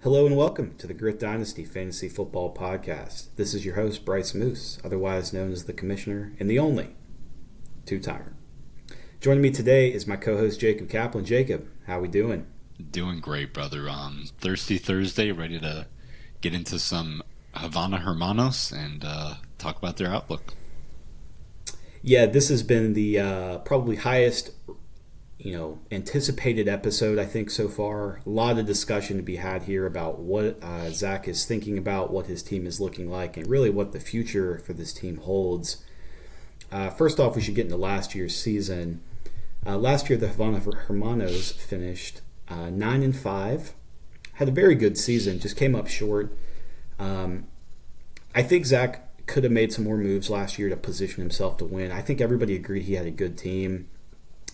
Hello and welcome to the Grit Dynasty Fantasy Football Podcast. This is your host, Bryce Moose, otherwise known as the Commissioner and the only two-timer. Joining me today is my co-host, Jacob Kaplan. Jacob, how we doing? Doing great, brother. Thirsty Thursday, ready to get into some Havana Hermanos and talk about their outlook. Yeah, this has been the probably highest anticipated episode, I think, so far. A lot of discussion to be had here about what Zach is thinking about, what his team is looking like, and really what the future for this team holds. First off, we should get into last year's season. Last year, the Havana Hermanos finished 9-5. Had a very good season, just came up short. I think Zach could have made some more moves last year to position himself to win. I think everybody agreed he had a good team.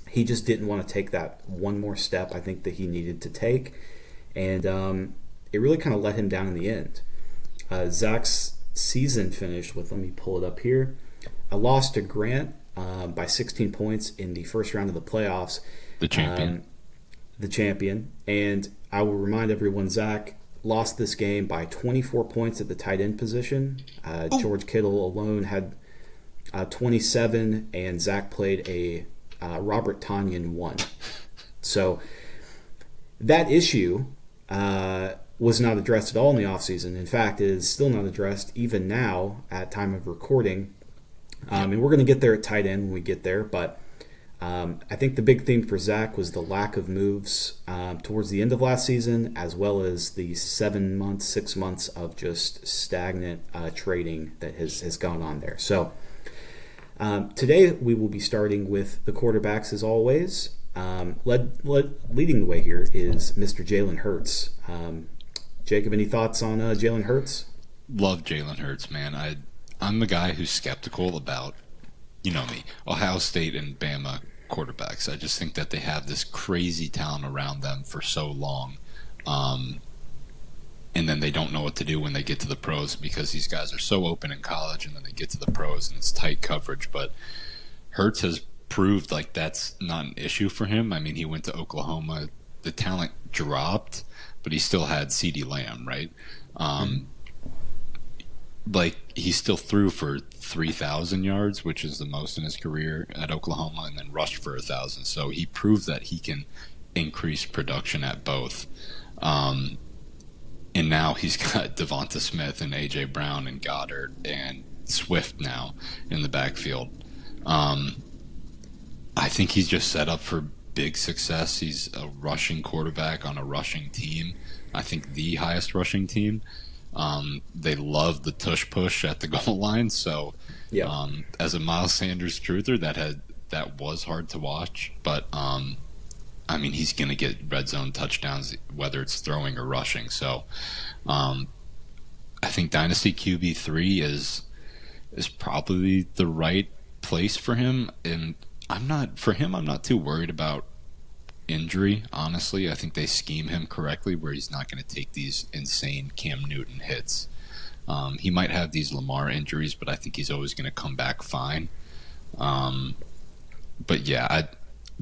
He just didn't want to take that one more step I think that he needed to take. And it really kind of let him down in the end. Zach's season finished with, let me pull it up here, a loss to Grant by 16 points in the first round of the playoffs. The champion. And I will remind everyone, Zach lost this game by 24 points at the tight end position. George Kittle alone had 27, and Zach played a Robert Tonyan 1. So that issue was not addressed at all in the offseason. In fact, it is still not addressed even now at time of recording. And we're going to get there at tight end when we get there. But I think the big theme for Zach was the lack of moves towards the end of last season, as well as the 6 months of just stagnant trading that has gone on there. So today we will be starting with the quarterbacks as always. Leading the way here is Mr. Jalen Hurts. Jacob, any thoughts on Jalen Hurts? Love Jalen Hurts, man. I'm the guy who's skeptical about, you know me, Ohio State and Bama quarterbacks. I just think that they have this crazy talent around them for so long. And then they don't know what to do when they get to the pros because these guys are so open in college, and then they get to the pros and it's tight coverage. But Hurts has proved like that's not an issue for him. I mean, he went to Oklahoma. The talent dropped, but he still had CeeDee Lamb, right? Like, he still threw for 3,000 yards, which is the most in his career at Oklahoma, and then rushed for 1,000. So he proved that he can increase production at both. And now he's got Devonta Smith and A.J. Brown and Goddard and Swift now in the backfield. I think he's just set up for big success. He's a rushing quarterback on a rushing team. I think the highest rushing team. They love the tush push at the goal line. So as a Miles Sanders truther, that was hard to watch. But I mean, he's going to get red zone touchdowns, whether it's throwing or rushing. So I think Dynasty QB3 is probably the right place for him. And I'm not too worried about injury, honestly. I think they scheme him correctly where he's not going to take these insane Cam Newton hits. He might have these Lamar injuries, but I think he's always going to come back fine. But yeah,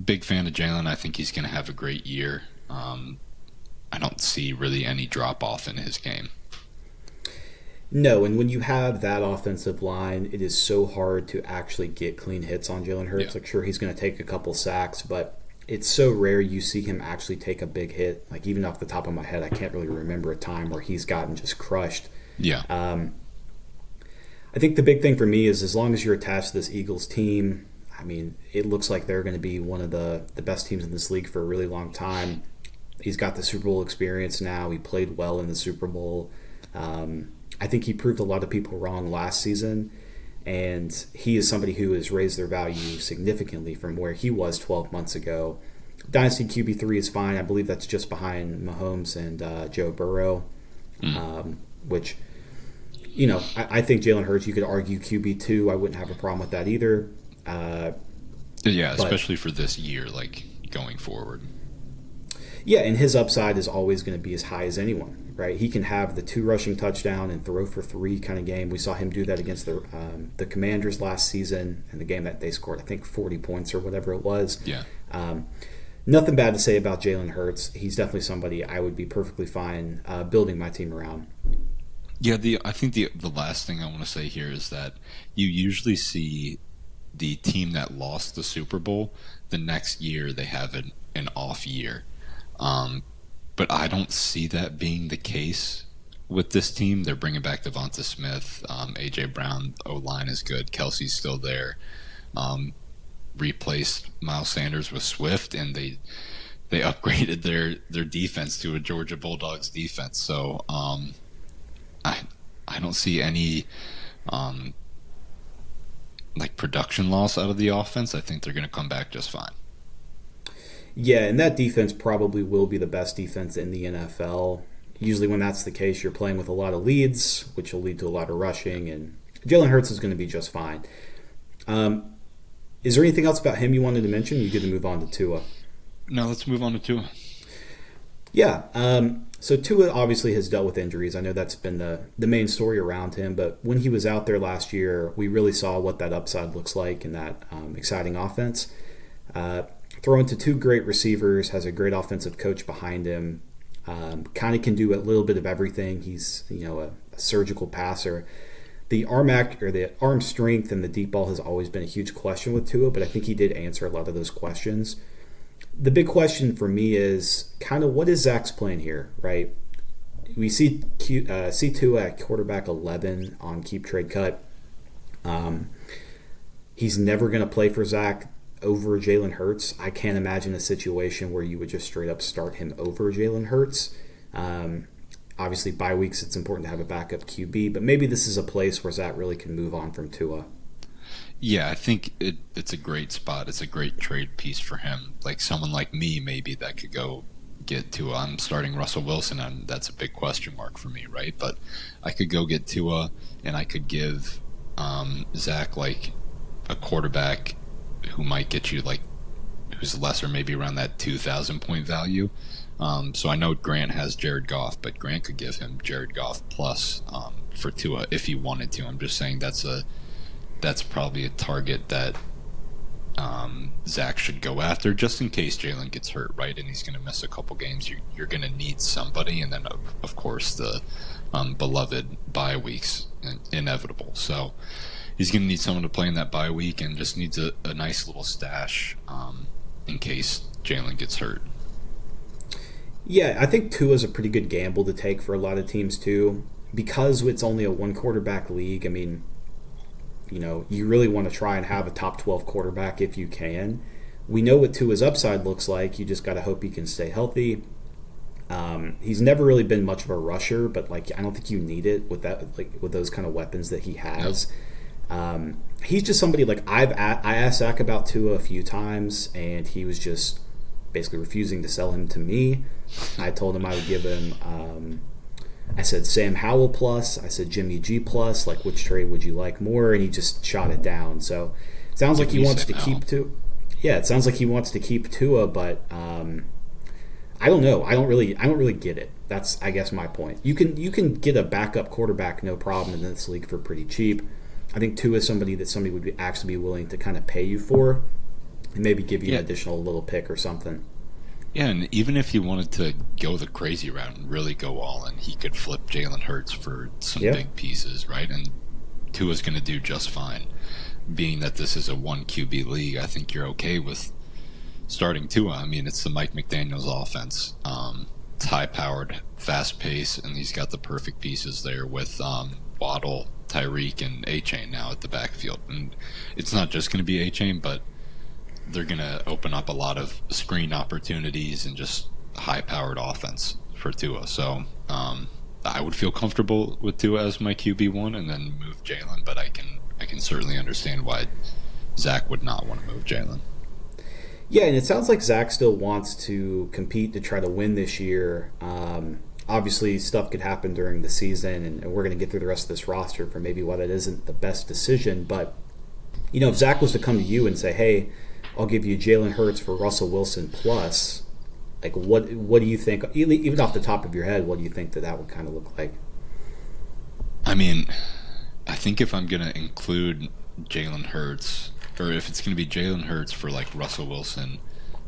big fan of Jalen. I think he's going to have a great year. I don't see really any drop-off in his game. No, and when you have that offensive line, it is so hard to actually get clean hits on Jalen Hurts. Yeah. Like, sure, he's going to take a couple sacks, but it's so rare you see him actually take a big hit. Like, even off the top of my head, I can't really remember a time where he's gotten just crushed. Yeah. I think the big thing for me is as long as you're attached to this Eagles team, I mean, it looks like they're going to be one of the best teams in this league for a really long time. He's got the Super Bowl experience now. He played well in the Super Bowl. I think he proved a lot of people wrong last season, and he is somebody who has raised their value significantly from where he was 12 months ago. Dynasty QB3 is fine. I believe that's just behind Mahomes and Joe Burrow, which, I think Jalen Hurts, you could argue QB2. I wouldn't have a problem with that either. Yeah, especially for this year, like going forward. Yeah, and his upside is always going to be as high as anyone, right? He can have the 2 rushing touchdown and throw for 3 kind of game. We saw him do that against the Commanders last season in the game that they scored, I think, 40 points or whatever it was. Yeah. nothing bad to say about Jalen Hurts. He's definitely somebody I would be perfectly fine building my team around. Yeah, I think the last thing I want to say here is that you usually see the team that lost the Super Bowl, the next year they have an off year. But I don't see that being the case with this team. They're bringing back Devonta Smith, A.J. Brown, O-line is good, Kelsey's still there. Replaced Miles Sanders with Swift, and they upgraded their defense to a Georgia Bulldogs defense. So I don't see any like production loss out of the offense. I think they're going to come back just fine. Yeah, and that defense probably will be the best defense in the NFL. Usually when that's the case, you're playing with a lot of leads, which will lead to a lot of rushing, and Jalen Hurts is going to be just fine. Is there anything else about him you wanted to mention? You get to move on to Tua. No, let's move on to Tua. Yeah, so Tua obviously has dealt with injuries. I know that's been the main story around him, but when he was out there last year, we really saw what that upside looks like in that exciting offense. Throwing to two great receivers, has a great offensive coach behind him, kind of can do a little bit of everything. He's a surgical passer. The arm strength and the deep ball has always been a huge question with Tua, but I think he did answer a lot of those questions. The big question for me is kind of what is Zach's plan here, right? We see Tua at quarterback 11 on Keep Trade Cut. He's never going to play for Zach over Jalen Hurts. I can't imagine a situation where you would just straight up start him over Jalen Hurts. Obviously, bye weeks, it's important to have a backup QB, but maybe this is a place where Zach really can move on from Tua. Yeah, I think it's a great spot. It's a great trade piece for him. Like someone like me, maybe that could go get Tua. I'm starting Russell Wilson, and that's a big question mark for me, right? But I could go get Tua, and I could give Zach like a quarterback who might get you like who's lesser, maybe around that 2,000 point value. So I know Grant has Jared Goff, but Grant could give him Jared Goff plus for Tua if he wanted to. I'm just saying that's probably a target that Zach should go after just in case Jalen gets hurt, right? And he's going to miss a couple games. You're going to need somebody, and then of course the beloved bye weeks inevitable. So he's going to need someone to play in that bye week, and just needs a nice little stash in case Jalen gets hurt. Yeah, I think Tua is a pretty good gamble to take for a lot of teams too, because it's only a one quarterback league. I mean, you really want to try and have a top 12 quarterback if you can. We know what Tua's upside looks like. You just got to hope he can stay healthy. He's never really been much of a rusher, but I don't think you need it with that, with those kind of weapons that he has. He's just somebody I asked Zach about Tua a few times, and he was just basically refusing to sell him to me. I told him I would give him. I said Sam Howell plus. I said Jimmy G plus. Which trade would you like more? And he just shot it down. So it sounds like he wants to keep Tua. Yeah, it sounds like he wants to keep Tua, but I don't know. I don't really get it. That's, I guess, my point. You can get a backup quarterback no problem in this league for pretty cheap. I think Tua is somebody would actually be willing to kind of pay you for, and maybe give you an additional little pick or something. Yeah, and even if he wanted to go the crazy route and really go all in, he could flip Jalen Hurts for some big pieces, right? And Tua's going to do just fine. Being that this is a one QB league, I think you're okay with starting Tua. I mean, it's the Mike McDaniels offense. It's high-powered, fast pace, and he's got the perfect pieces there with Waddle, Tyreek, and A-Chain now at the backfield. And it's not just going to be A-Chain, but they're going to open up a lot of screen opportunities and just high-powered offense for Tua. So I would feel comfortable with Tua as my QB1 and then move Jalen, but I can certainly understand why Zach would not want to move Jalen. Yeah, and it sounds like Zach still wants to compete to try to win this year. Obviously, stuff could happen during the season, and we're going to get through the rest of this roster for maybe why that isn't the best decision. But, if Zach was to come to you and say, hey, I'll give you Jalen Hurts for Russell Wilson plus, what do you think, even off the top of your head, what do you think that would kind of look like? I mean, I think if I'm going to include Jalen Hurts, or if it's going to be Jalen Hurts for Russell Wilson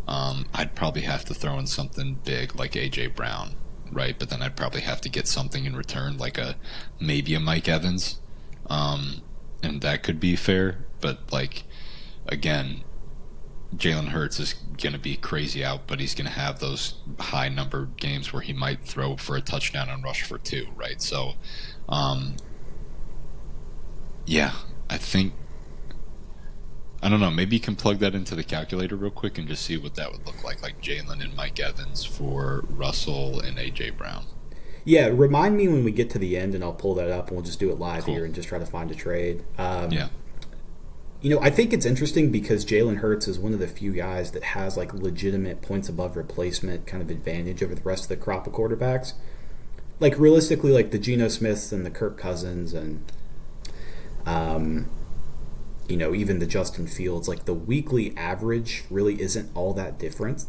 I'd probably have to throw in something big like A.J. Brown, right? But then I'd probably have to get something in return, like maybe a Mike Evans, and that could be fair. But like, again, Jalen Hurts is going to be crazy out, but he's going to have those high numbered games where he might throw for a touchdown and rush for 2, right? So, yeah, I think, I don't know, maybe you can plug that into the calculator real quick and just see what that would look like Jalen and Mike Evans for Russell and A.J. Brown. Yeah, remind me when we get to the end, and I'll pull that up, and we'll just do it live Cool. here and just try to find a trade. Yeah. I think it's interesting because Jalen Hurts is one of the few guys that has like legitimate points above replacement kind of advantage over the rest of the crop of quarterbacks. Like realistically, like the Geno Smiths and the Kirk Cousins and even the Justin Fields, like the weekly average really isn't all that different.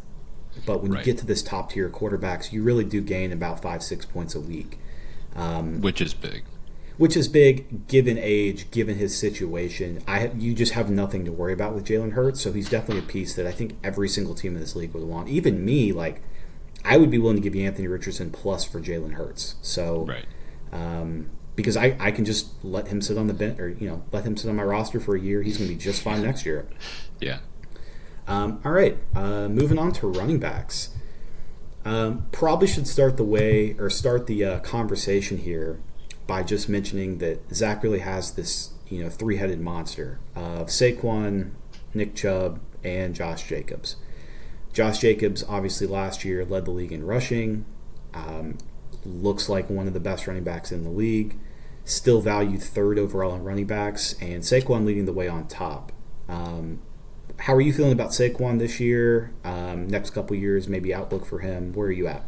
But when you get to this top tier quarterbacks, you really do gain about 5-6 points a week. Which is big. Which is big, given age, given his situation. You just have nothing to worry about with Jalen Hurts, so he's definitely a piece that I think every single team in this league would want. Even me, like, I would be willing to give you Anthony Richardson plus for Jalen Hurts. So, because I can just let him sit on the bench, or let him sit on my roster for a year. He's going to be just fine next year. Yeah. All right, moving on to running backs. Probably should start the conversation here by just mentioning that Zach really has this, three-headed monster of Saquon, Nick Chubb, and Josh Jacobs. Josh Jacobs, obviously last year, led the league in rushing. Looks like one of the best running backs in the league. Still valued third overall in running backs, and Saquon leading the way on top. How are you feeling about Saquon this year? Next couple years, maybe outlook for him? Where are you at?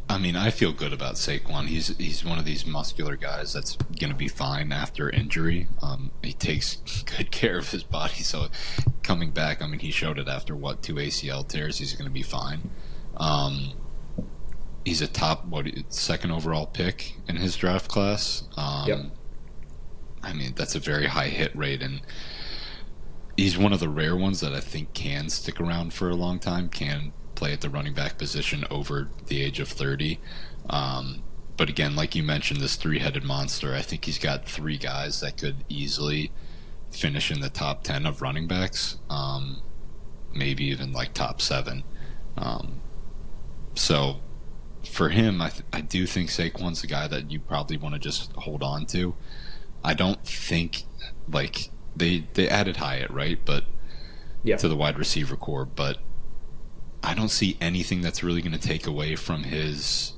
I mean, I feel good about Saquon. He's one of these muscular guys that's going to be fine after injury. He takes good care of his body, so coming back, I mean, he showed it after, 2 ACL tears. He's going to be fine. He's a top, second overall pick in his draft class. Yep. I mean, that's a very high hit rate, and he's one of the rare ones that I think can stick around for a long time, can play at the running back position over the age of 30. But again, like you mentioned, this three-headed monster, I think he's got 3 guys that could easily finish in the top 10 of running backs, maybe even like top 7. So for him, I do think Saquon's the guy that you probably want to just hold on to. I don't think, like, they added Hyatt, right? But to the wide receiver core, but I don't see anything that's really going to take away from his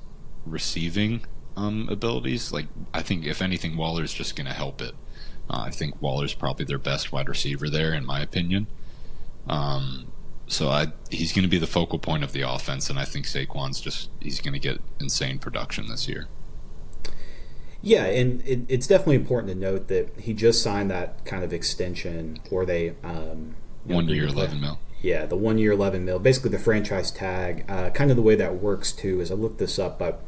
receiving abilities. Like, I think if anything, Waller's just going to help it. I think Waller's probably their best wide receiver there, in my opinion. So he's going to be the focal point of the offense, and I think Saquon's he's going to get insane production this year. Yeah, and it's definitely important to note that he just signed that kind of extension where they 1 year, $11 million. Yeah, the 1 year, $11 million, basically the franchise tag. Kind of the way that works too is I looked this up, but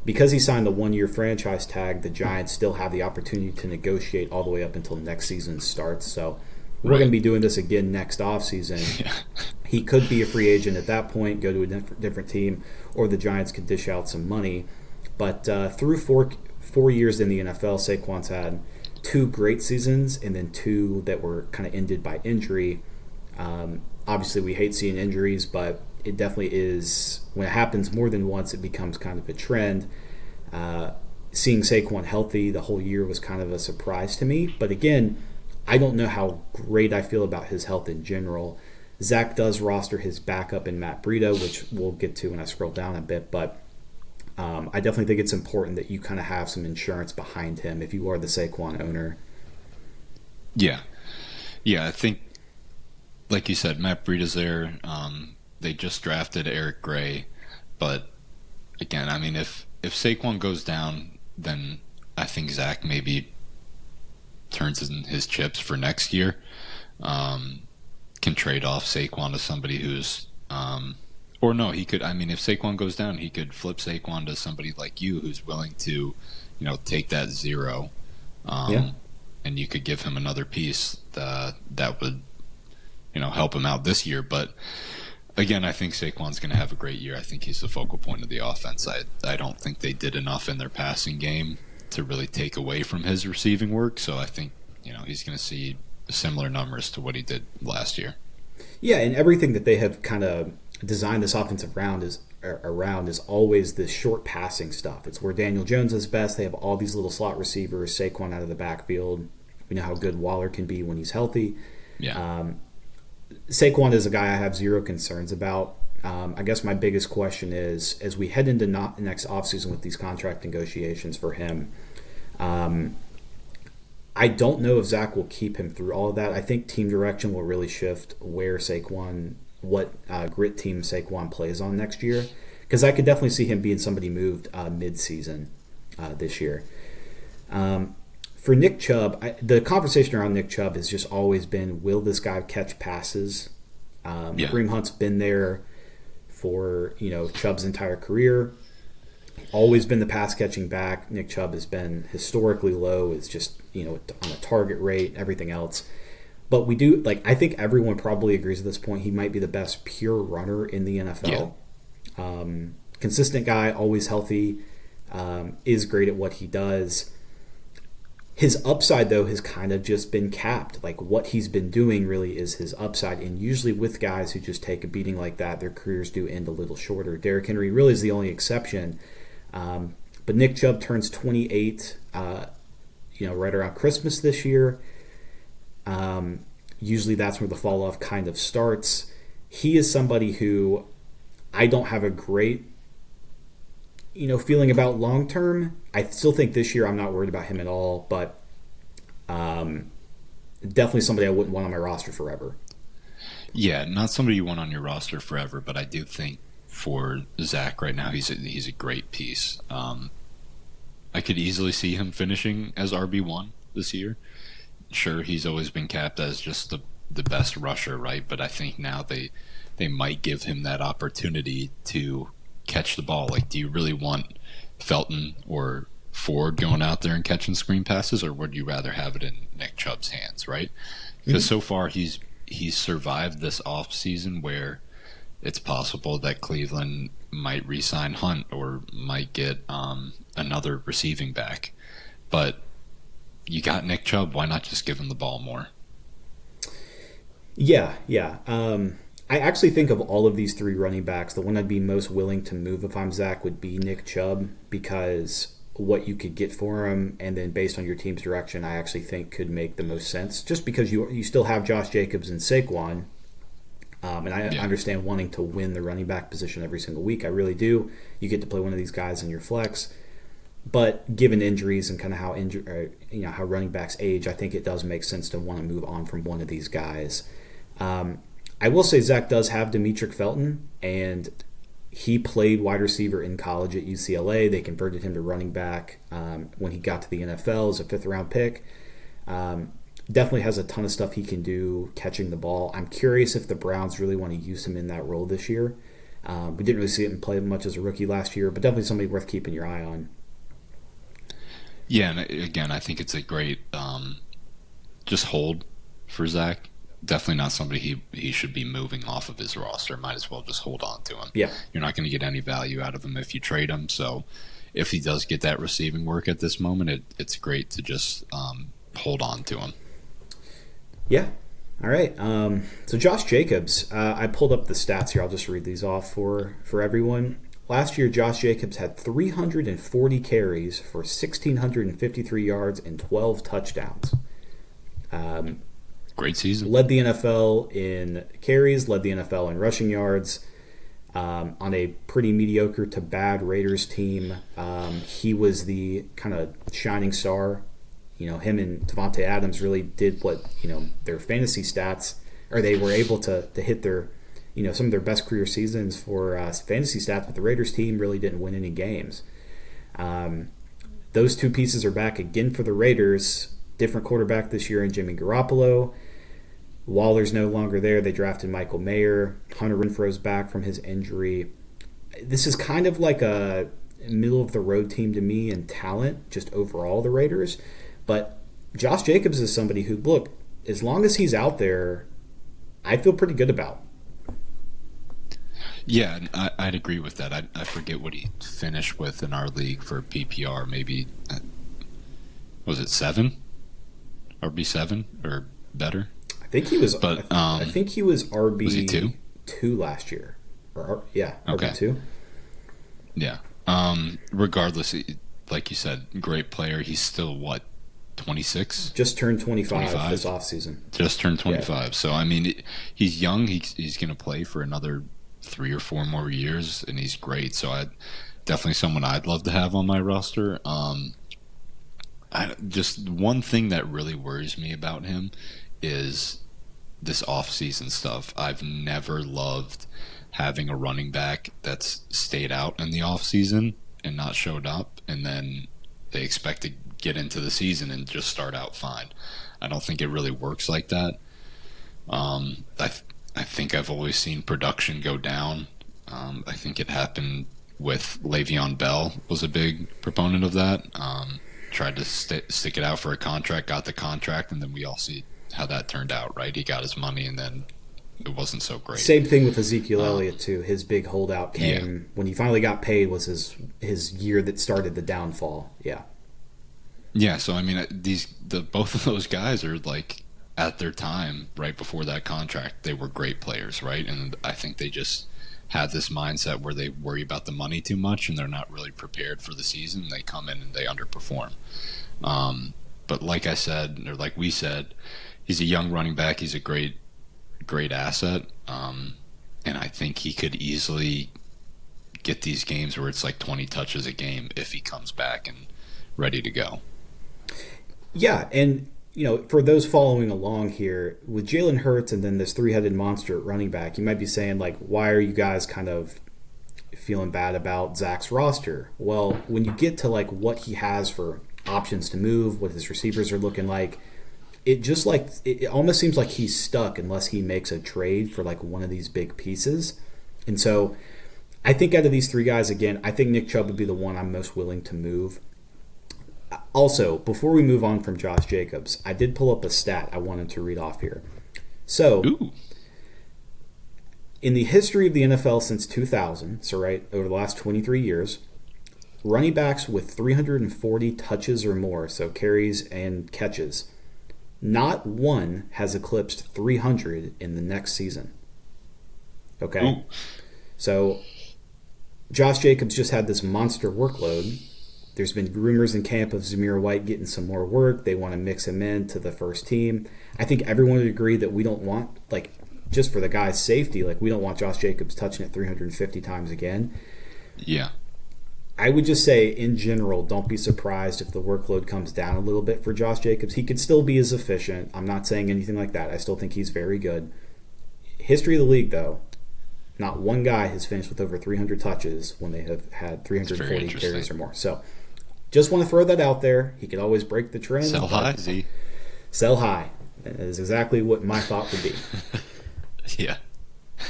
because he signed the 1 year franchise tag, the Giants still have the opportunity to negotiate all the way up until next season starts. So we're going to be doing this again next offseason. Yeah. He could be a free agent at that point, go to a different team, or the Giants could dish out some money. But through four years in the NFL, Saquon's had 2 great seasons and then 2 that were kind of ended by injury. Obviously, we hate seeing injuries, but it definitely is, when it happens more than once, it becomes kind of a trend. Seeing Saquon healthy the whole year was kind of a surprise to me. But again, I don't know how great I feel about his health in general. Zach does roster his backup in Matt Breida, which we'll get to when I scroll down a bit, but I definitely think it's important that you kind of have some insurance behind him if you are the Saquon owner. Yeah. Yeah, I think, like you said, Matt Breida's there. They just drafted Eric Gray. But, again, I mean, if Saquon goes down, then I think Zach maybe turns in his chips for next year. Can trade off Saquon to somebody who's or no, he could, I mean, if Saquon goes down, he could flip Saquon to somebody like you who's willing to, take that 0. And you could give him another piece that would, help him out this year. But Again, I think Saquon's going to have a great year. I think he's the focal point of the offense. I don't think they did enough in their passing game to really take away from his receiving work. So I think, he's going to see similar numbers to what he did last year. Yeah, and everything that they have kind of designed this offensive round is always this short passing stuff. It's where Daniel Jones is best. They have all these little slot receivers, Saquon out of the backfield. We know how good Waller can be when he's healthy. Yeah. Saquon is a guy I have zero concerns about. I guess my biggest question is, as we head into next offseason with these contract negotiations for him, I don't know if Zach will keep him through all of that. I think team direction will really shift what grit team Saquon plays on next year, because I could definitely see him being somebody moved mid-season this year. For Nick Chubb, the conversation around Nick Chubb has just always been, will this guy catch passes? Kareem Hunt's been there for Chubb's entire career. Always been the pass catching back. Nick Chubb has been historically low. It's just on a target rate, everything else. But we do I think everyone probably agrees at this point he might be the best pure runner in the NFL. Yeah. Consistent guy, always healthy, is great at what he does. His upside, though, has kind of just been capped. What he's been doing really is his upside. And usually with guys who just take a beating like that, their careers do end a little shorter. Derrick Henry really is the only exception. But Nick Chubb turns 28, right around Christmas this year. Usually that's where the fall off kind of starts. He is somebody who I don't have a great feeling about long term. I still think this year I'm not worried about him at all, but definitely somebody I wouldn't want on my roster forever. Yeah, not somebody you want on your roster forever, but I do think for Zach right now he's a great piece. I could easily see him finishing as RB1 this year. Sure, he's always been capped as just the best rusher, right? But I think now they might give him that opportunity to catch the ball. Do you really want Felton or Ford going out there and catching screen passes, or would you rather have it in Nick Chubb's hands, right? Because so far he's survived this offseason where it's possible that Cleveland might re-sign Hunt or might get another receiving back. But you got Nick Chubb, why not just give him the ball more? Yeah. I actually think of all of these three running backs, the one I'd be most willing to move if I'm Zach would be Nick Chubb, because what you could get for him, and then based on your team's direction, I actually think could make the most sense. Just because you still have Josh Jacobs and Saquon, and I understand wanting to win the running back position every single week. I really do. You get to play one of these guys in your flex, but given injuries and kind of how running backs age, I think it does make sense to want to move on from one of these guys. I will say Zach does have Demetric Felton, and he played wide receiver in college at UCLA. They converted him to running back when he got to the NFL as a fifth-round pick. Definitely has a ton of stuff he can do catching the ball. I'm curious if the Browns really want to use him in that role this year. We didn't really see him play much as a rookie last year, but definitely somebody worth keeping your eye on. Yeah, and again, I think it's a great just hold for Zach. Definitely not somebody he should be moving off of his roster. Might as well just hold on to him. Yeah. You're not going to get any value out of him if you trade him. So if he does get that receiving work at this moment, it's great to just hold on to him. Yeah. All right. So Josh Jacobs, I pulled up the stats here. I'll just read these off for everyone. Last year, Josh Jacobs had 340 carries for 1,653 yards and 12 touchdowns. Great season. Led the NFL in carries, led the NFL in rushing yards. On a pretty mediocre to bad Raiders team, he was the kind of shining star. Him and Devontae Adams really did what, their fantasy stats, or they were able to hit their, some of their best career seasons for fantasy stats, but the Raiders team really didn't win any games. Those two pieces are back again for the Raiders. Different quarterback this year in Jimmy Garoppolo. Waller's no longer there. They drafted Michael Mayer. Hunter Renfro's back from his injury. This is kind of like a middle-of-the-road team to me in talent, just overall, the Raiders. But Josh Jacobs is somebody who, look, as long as he's out there, I feel pretty good about. Yeah, and I'd agree with that. I forget what he finished with in our league for PPR. Maybe, was it 7? RB7 or better? I think he was. But I think he was RB was he 2? 2 last year. Okay. RB 2. Yeah. Regardless, like you said, great player. He's still, what, 26? Just turned 25 this offseason. Just turned 25. Yeah. So, I mean, he's young. He's going to play for another 3 or 4 more years, and he's great. So, definitely someone I'd love to have on my roster. Just one thing that really worries me about him is this off-season stuff. I've never loved having a running back that's stayed out in the off-season and not showed up, and then they expect to get into the season and just start out fine. I don't think it really works like that. I think I've always seen production go down. I think it happened with Le'Veon Bell, was a big proponent of that. Tried to stick it out for a contract, got the contract, and then we all see how that turned out, right? He got his money, and then it wasn't so great. Same thing with Ezekiel Elliott, too. His big holdout came when he finally got paid was his year that started the downfall. Yeah. Yeah, so, I mean, both of those guys are, like, at their time, right before that contract, they were great players, right? And I think they just have this mindset where they worry about the money too much and they're not really prepared for the season. They come in and they underperform. But like I said, or like we said, he's a young running back. He's a great asset. And I think he could easily get these games where it's like 20 touches a game if he comes back and ready to go. Yeah, and for those following along here, with Jalen Hurts and then this three-headed monster at running back, you might be saying, like, why are you guys kind of feeling bad about Zach's roster? Well, when you get to, like, what he has for options to move, what his receivers are looking like, it almost seems like he's stuck unless he makes a trade for, like, one of these big pieces. And so I think out of these 3 guys, again, I think Nick Chubb would be the one I'm most willing to move. Also, before we move on from Josh Jacobs, I did pull up a stat I wanted to read off here. So, in the history of the NFL since 2000, so right over the last 23 years, running backs with 340 touches or more, so carries and catches, not one has eclipsed 300 in the next season. Okay? Ooh. So, Josh Jacobs just had this monster workload. There's been rumors in camp of Zamir White getting some more work. They want to mix him into the first team. I think everyone would agree that we don't want, like, just for the guy's safety, like, we don't want Josh Jacobs touching it 350 times again. Yeah. I would just say, in general, don't be surprised if the workload comes down a little bit for Josh Jacobs. He could still be as efficient. I'm not saying anything like that. I still think he's very good. History of the league, though, not one guy has finished with over 300 touches when they have had 340 carries or more. So, just want to throw that out there. He could always break the trend. Sell high, Z. Sell high. That is exactly what my thought would be. Yeah.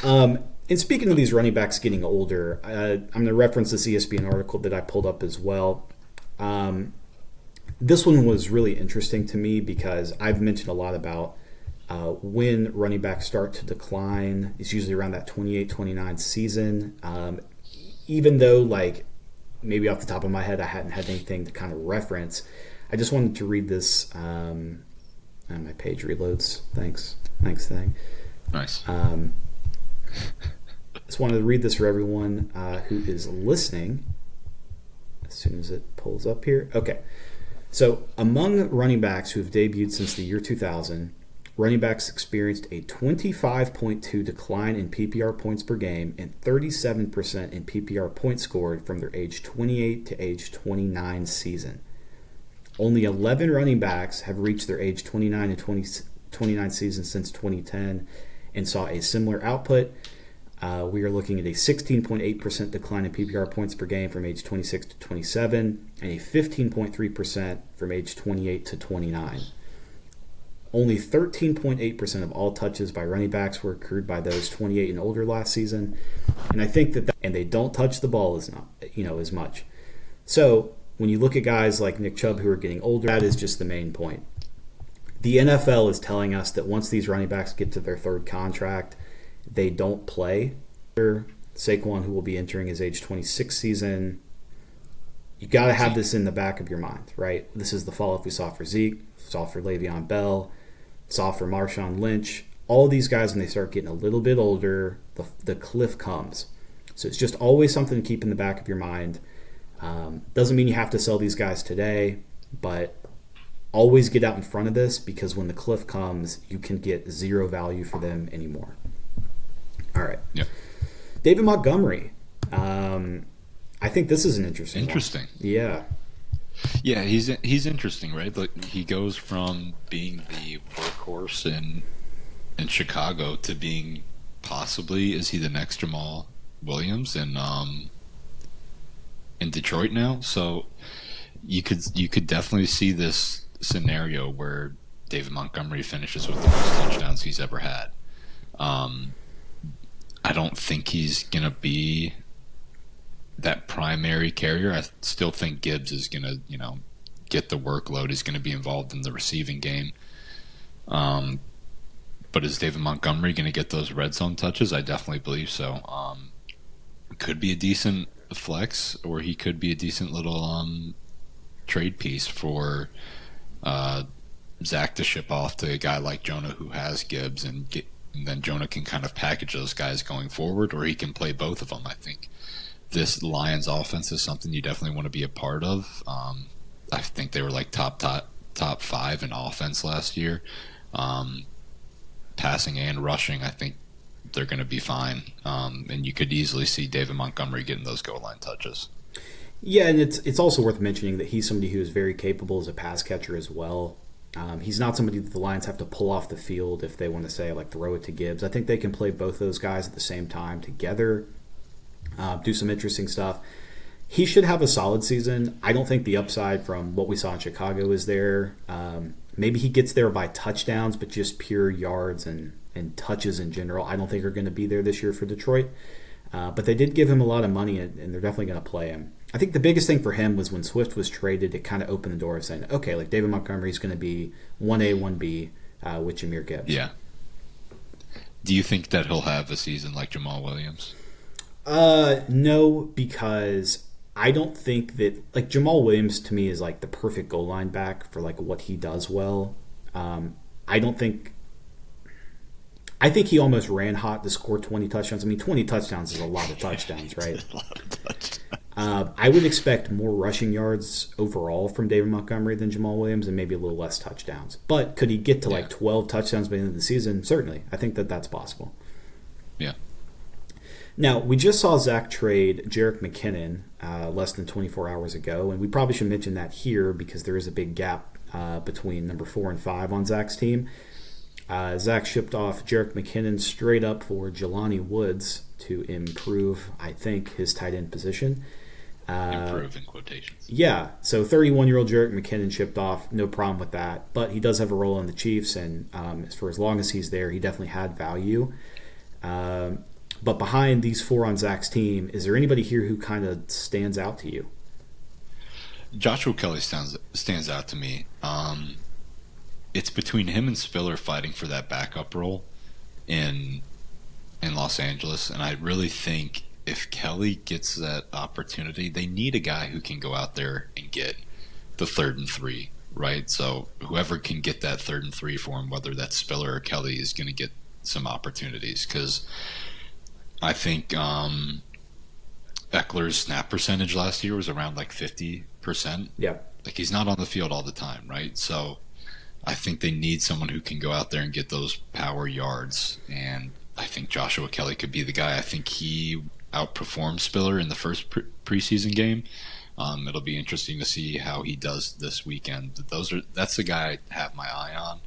And speaking of these running backs getting older, I'm going to reference this ESPN article that I pulled up as well. This one was really interesting to me because I've mentioned a lot about when running backs start to decline. It's usually around that 28-29 season. Even though, like, maybe off the top of my head I hadn't had anything to kind of reference, I just wanted to read this. And my page reloads. Thanks thing. Nice. Just wanted to read this for everyone who is listening as soon as it pulls up here. Okay. So, among running backs who have debuted since the year 2000, running backs experienced a 25.2 decline in PPR points per game and 37% in PPR points scored from their age 28 to age 29 season. Only 11 running backs have reached their age 29 and 29 season since 2010 and saw a similar output. We are looking at a 16.8% decline in PPR points per game from age 26 to 27 and a 15.3% from age 28 to 29. Only 13.8% of all touches by running backs were accrued by those 28 and older last season, and I think and they don't touch the ball as much. So when you look at guys like Nick Chubb who are getting older, that is just the main point. The NFL is telling us that once these running backs get to their third contract, they don't play. Saquon, who will be entering his age 26 season. You got to have this in the back of your mind, right? This is the fall-off we saw for Zeke, saw for Le'Veon Bell, saw for Marshawn Lynch. All these guys, when they start getting a little bit older, the cliff comes. So it's just always something to keep in the back of your mind. Doesn't mean you have to sell these guys today, but always get out in front of this, because when the cliff comes, you can get zero value for them anymore. All right. Yep. David Montgomery. I think this is an interesting one. Yeah. Yeah, he's interesting, right? Like, he goes from being the workhorse in Chicago to being possibly, is he the next Jamal Williams in Detroit now? So you could definitely see this scenario where David Montgomery finishes with the most touchdowns he's ever had. I don't think he's gonna be that primary carrier. I still think Gibbs is gonna, get the workload. He's gonna be involved in the receiving game. But is David Montgomery gonna get those red zone touches? I definitely believe so. Could be a decent flex, or he could be a decent little trade piece for Zach to ship off to a guy like Jonah who has Gibbs, and then Jonah can kind of package those guys going forward, or he can play both of them. I think this Lions offense is something you definitely want to be a part of. I think they were like top 5 in offense last year. Passing and rushing, I think they're going to be fine. And you could easily see David Montgomery getting those goal line touches. Yeah, and it's also worth mentioning that he's somebody who is very capable as a pass catcher as well. He's not somebody that the Lions have to pull off the field if they want to say, like, throw it to Gibbs. I think they can play both those guys at the same time together, do some interesting stuff. He should have a solid season. I don't think the upside from what we saw in Chicago is there. Maybe he gets there by touchdowns, but just pure yards and touches in general, I don't think are going to be there this year for Detroit. But they did give him a lot of money, and they're definitely going to play him. I think the biggest thing for him was when Swift was traded, it kind of opened the door of saying, okay, like David Montgomery is going to be 1A, 1B with Jahmyr Gibbs. Yeah. Do you think that he'll have a season like Jamal Williams? No, because I don't think that, like, Jamal Williams to me is like the perfect goal line back for like what he does well. I think he almost ran hot to score 20 touchdowns. I mean, 20 touchdowns is a lot of touchdowns, right? A lot of touchdowns. I would expect more rushing yards overall from David Montgomery than Jamal Williams, and maybe a little less touchdowns. But could he get to like 12 touchdowns by the end of the season? Certainly. I think that that's possible. Yeah. Now, we just saw Zach trade Jerick McKinnon less than 24 hours ago, and we probably should mention that here because there is a big gap between number 4 and 5 on Zach's team. Zach shipped off Jerick McKinnon straight up for Jelani Woods to improve, I think, his tight end position. Improve in quotations. Yeah, so 31-year-old Jerick McKinnon shipped off, no problem with that. But he does have a role on the Chiefs, and for as long as he's there, he definitely had value. But behind these 4 on Zach's team, is there anybody here who kind of stands out to you? Joshua Kelly stands out to me. It's between him and Spiller fighting for that backup role in Los Angeles, and I really think if Kelly gets that opportunity, they need a guy who can go out there and get the 3rd and 3, right? So whoever can get that 3rd and 3 for him, whether that's Spiller or Kelly, is going to get some opportunities, because I think Eckler's snap percentage last year was around like 50%. Yeah. Like, he's not on the field all the time, right? So I think they need someone who can go out there and get those power yards, and I think Joshua Kelly could be the guy. I think he outperformed Spiller in the first preseason game. It'll be interesting to see how he does this weekend. That's the guy I have my eye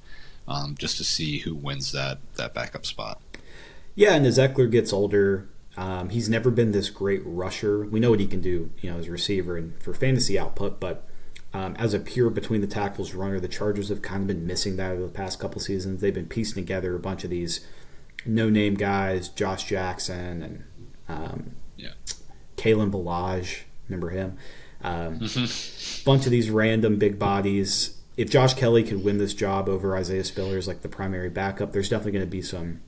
on, just to see who wins that backup spot. Yeah, and as Eckler gets older, he's never been this great rusher. We know what he can do, as a receiver and for fantasy output, but as a pure between the tackles runner, the Chargers have kind of been missing that over the past couple seasons. They've been piecing together a bunch of these no-name guys, Josh Jackson and Kalen Ballage, remember him? Bunch of these random big bodies. If Josh Kelly could win this job over Isaiah Spiller as like the primary backup, there's definitely going to be some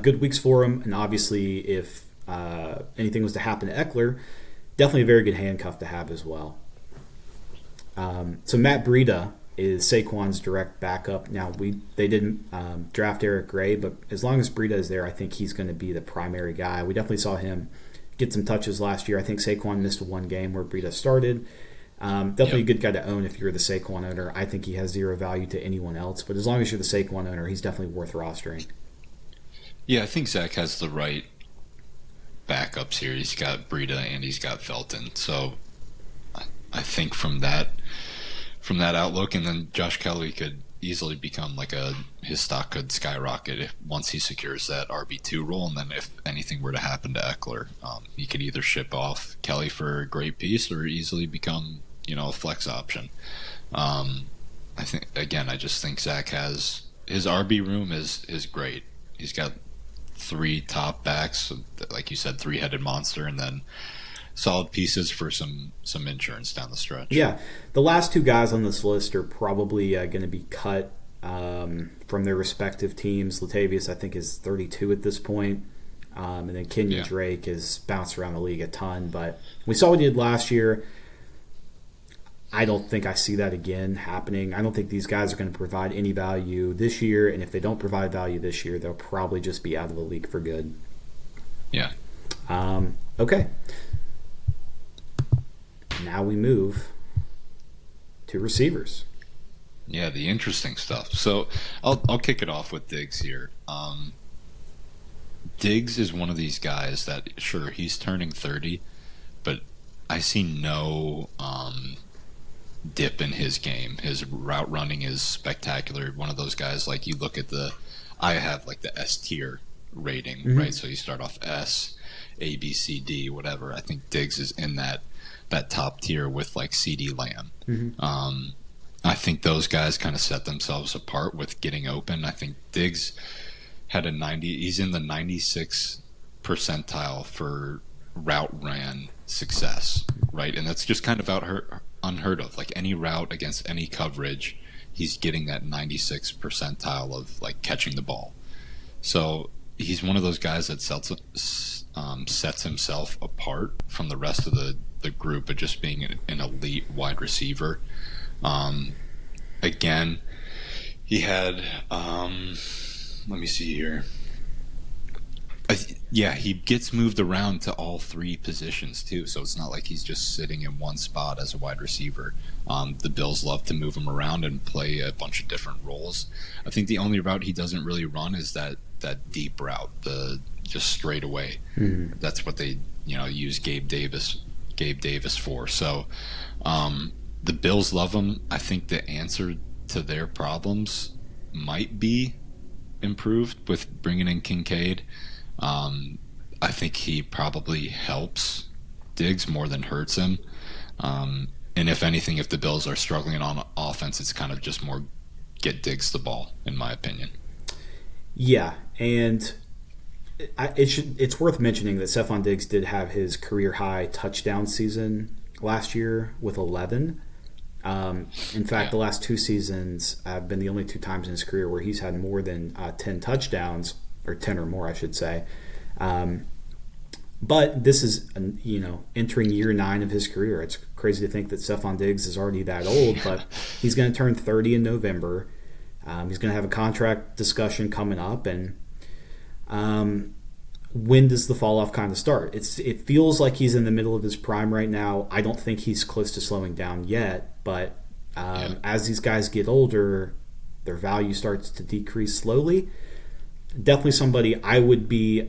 good weeks for him. And obviously, if anything was to happen to Eckler, definitely a very good handcuff to have as well. So Matt Breida is Saquon's direct backup. Now, they didn't draft Eric Gray, but as long as Breida is there, I think he's going to be the primary guy. We definitely saw him get some touches last year. I think Saquon missed one game where Breida started. Definitely a good guy to own if you're the Saquon owner. I think he has zero value to anyone else, but as long as you're the Saquon owner, he's definitely worth rostering. Yeah, I think Zach has the right backups here. He's got Breida and he's got Felton. So I think from that outlook, and then Josh Kelly could easily become his stock could skyrocket once he secures that RB2 role, and then if anything were to happen to Eckler, he could either ship off Kelly for a great piece or easily become a flex option. I just think Zach has his RB room is great. He's got 3 top backs, like you said, 3-headed monster, and then solid pieces for some insurance down the stretch. Yeah, the last 2 guys on this list are probably going to be cut from their respective teams. Latavius, I think, is 32 at this point, and then Kenyon Drake is bounced around the league a ton. But we saw what he did last year. I don't think I see that again happening. I don't think these guys are going to provide any value this year, and if they don't provide value this year, they'll probably just be out of the league for good. Yeah. Okay. Now we move to receivers. Yeah, the interesting stuff. So I'll kick it off with Diggs here. Diggs is one of these guys that, sure, he's turning 30, but I see no dip in his game. His route running is spectacular. One of those guys, like you look at I have the S tier rating, right? So you start off S, A, B, C, D, whatever. I think Diggs is in that top tier with CeeDee Lamb. I think those guys kind of set themselves apart with getting open. I think Diggs had he's in the 96th percentile for route ran success, right? And that's just kind of unheard of. Any route against any coverage, he's getting that 96th percentile of catching the ball. So he's one of those guys that sets himself apart from the rest of the group of just being an elite wide receiver. Again, he had let me see here. He gets moved around to all 3 positions too, so it's not like he's just sitting in one spot as a wide receiver. The Bills love to move him around and play a bunch of different roles. I think the only route he doesn't really run is that deep route, the just straight away. That's what they use Gabe Davis for. So the Bills love him. I think the answer to their problems might be improved with bringing in Kincaid. I think he probably helps Diggs more than hurts him. And if anything, if the Bills are struggling on offense, it's kind of just more get Diggs the ball, in my opinion. Yeah, and it's worth mentioning that Stephon Diggs did have his career-high touchdown season last year with 11. In fact, the last 2 seasons have been the only 2 times in his career where he's had more than 10 touchdowns, or 10 or more, I should say. But this is, entering year 9 of his career. It's crazy to think that Stephon Diggs is already that old, but he's going to turn 30 in November. He's going to have a contract discussion coming up, and when does the fall-off kind of start? It feels like he's in the middle of his prime right now. I don't think he's close to slowing down yet, but as these guys get older, their value starts to decrease slowly. Definitely somebody I would be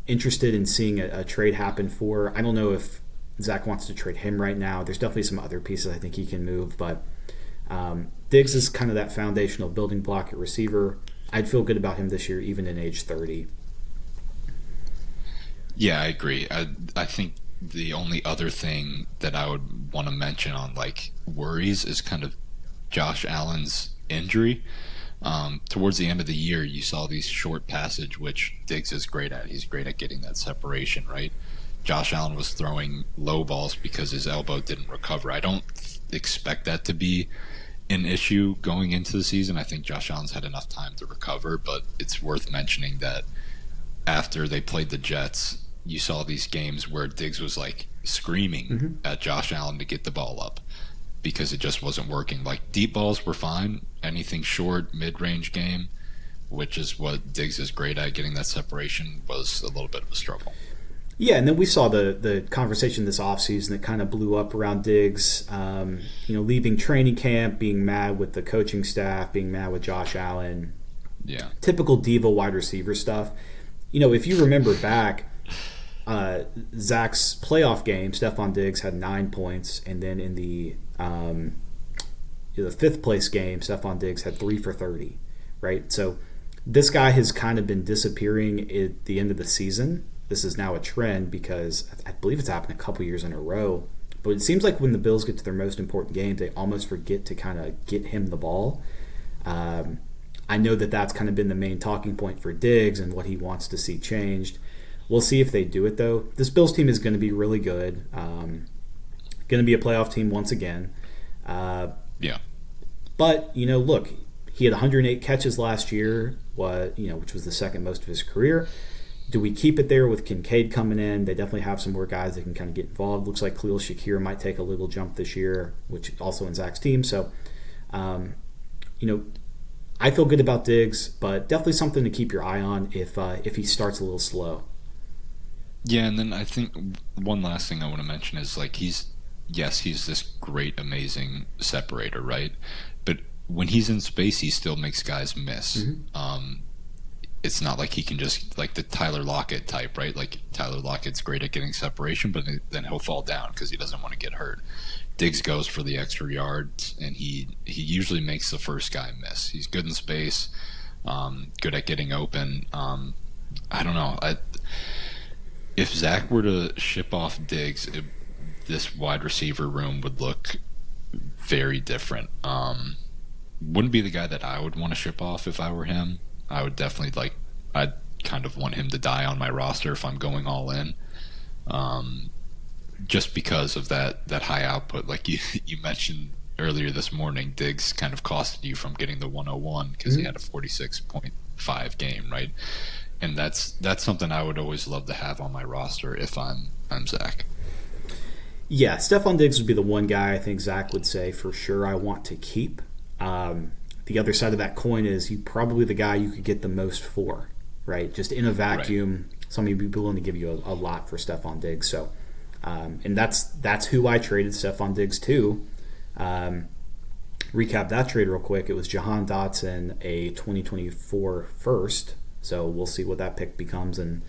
interested in seeing a trade happen for. I don't know if Zach wants to trade him right now. There's definitely some other pieces I think he can move, but Diggs is kind of that foundational building block at receiver. I'd feel good about him this year, even in age 30. Yeah, I agree. I think the only other thing that I would want to mention on worries is kind of Josh Allen's injury. Towards the end of the year, you saw these short passage, which Diggs is great at. He's great at getting that separation, right? Josh Allen was throwing low balls because his elbow didn't recover. I don't expect that to be an issue going into the season. I think Josh Allen's had enough time to recover, but it's worth mentioning that after they played the Jets, you saw these games where Diggs was like screaming at Josh Allen to get the ball up because it just wasn't working. Like, deep balls were fine. Anything short, mid-range game, which is what Diggs is great at, getting that separation, was a little bit of a struggle. Yeah, and then we saw the conversation this offseason that kind of blew up around Diggs, leaving training camp, being mad with the coaching staff, being mad with Josh Allen. Yeah. Typical diva wide receiver stuff. If you remember back, Zach's playoff game, Stephon Diggs had 9 points, and then in the fifth place game, Stephon Diggs had 3 for 30, right? So this guy has kind of been disappearing at the end of the season. This is now a trend because I believe it's happened a couple years in a row. But it seems like when the Bills get to their most important games, they almost forget to kind of get him the ball. I know that's kind of been the main talking point for Diggs and what he wants to see changed. We'll see if they do it, though. This Bills team is going to be really good. Going to be a playoff team once again. Yeah. But, look, he had 108 catches last year, which was the second most of his career. Do we keep it there with Kincaid coming in? They definitely have some more guys that can kind of get involved. Looks like Khalil Shakir might take a little jump this year, which also in Zach's team. So, I feel good about Diggs, but definitely something to keep your eye on if he starts a little slow. Yeah, and then I think one last thing I want to mention is, like, he's this great, amazing separator, right? But when he's in space, he still makes guys miss. It's not like he can just, like the Tyler Lockett type, right? Like, Tyler Lockett's great at getting separation, but then he'll fall down because he doesn't want to get hurt. Diggs goes for the extra yards, and he usually makes the first guy miss. He's good in space, good at getting open. I don't know. If Zach were to ship off Diggs, this wide receiver room would look very different. Wouldn't be the guy that I would want to ship off if I were him. I would definitely I'd kind of want him to die on my roster if I'm going all in. Just because of that high output. Like you mentioned earlier this morning, Diggs kind of costed you from getting the 101 because he had a 46.5 game, right? And that's something I would always love to have on my roster if I'm Zach. Yeah, Stephon Diggs would be the one guy I think Zach would say for sure I want to keep. The other side of that coin is he's probably the guy you could get the most for, right? Just in a vacuum, right. Somebody would be willing to give you a lot for Stephon Diggs. So, and that's who I traded Stephon Diggs to. Recap that trade real quick. It was Jahan Dotson, a 2024 first. So we'll see what that pick becomes in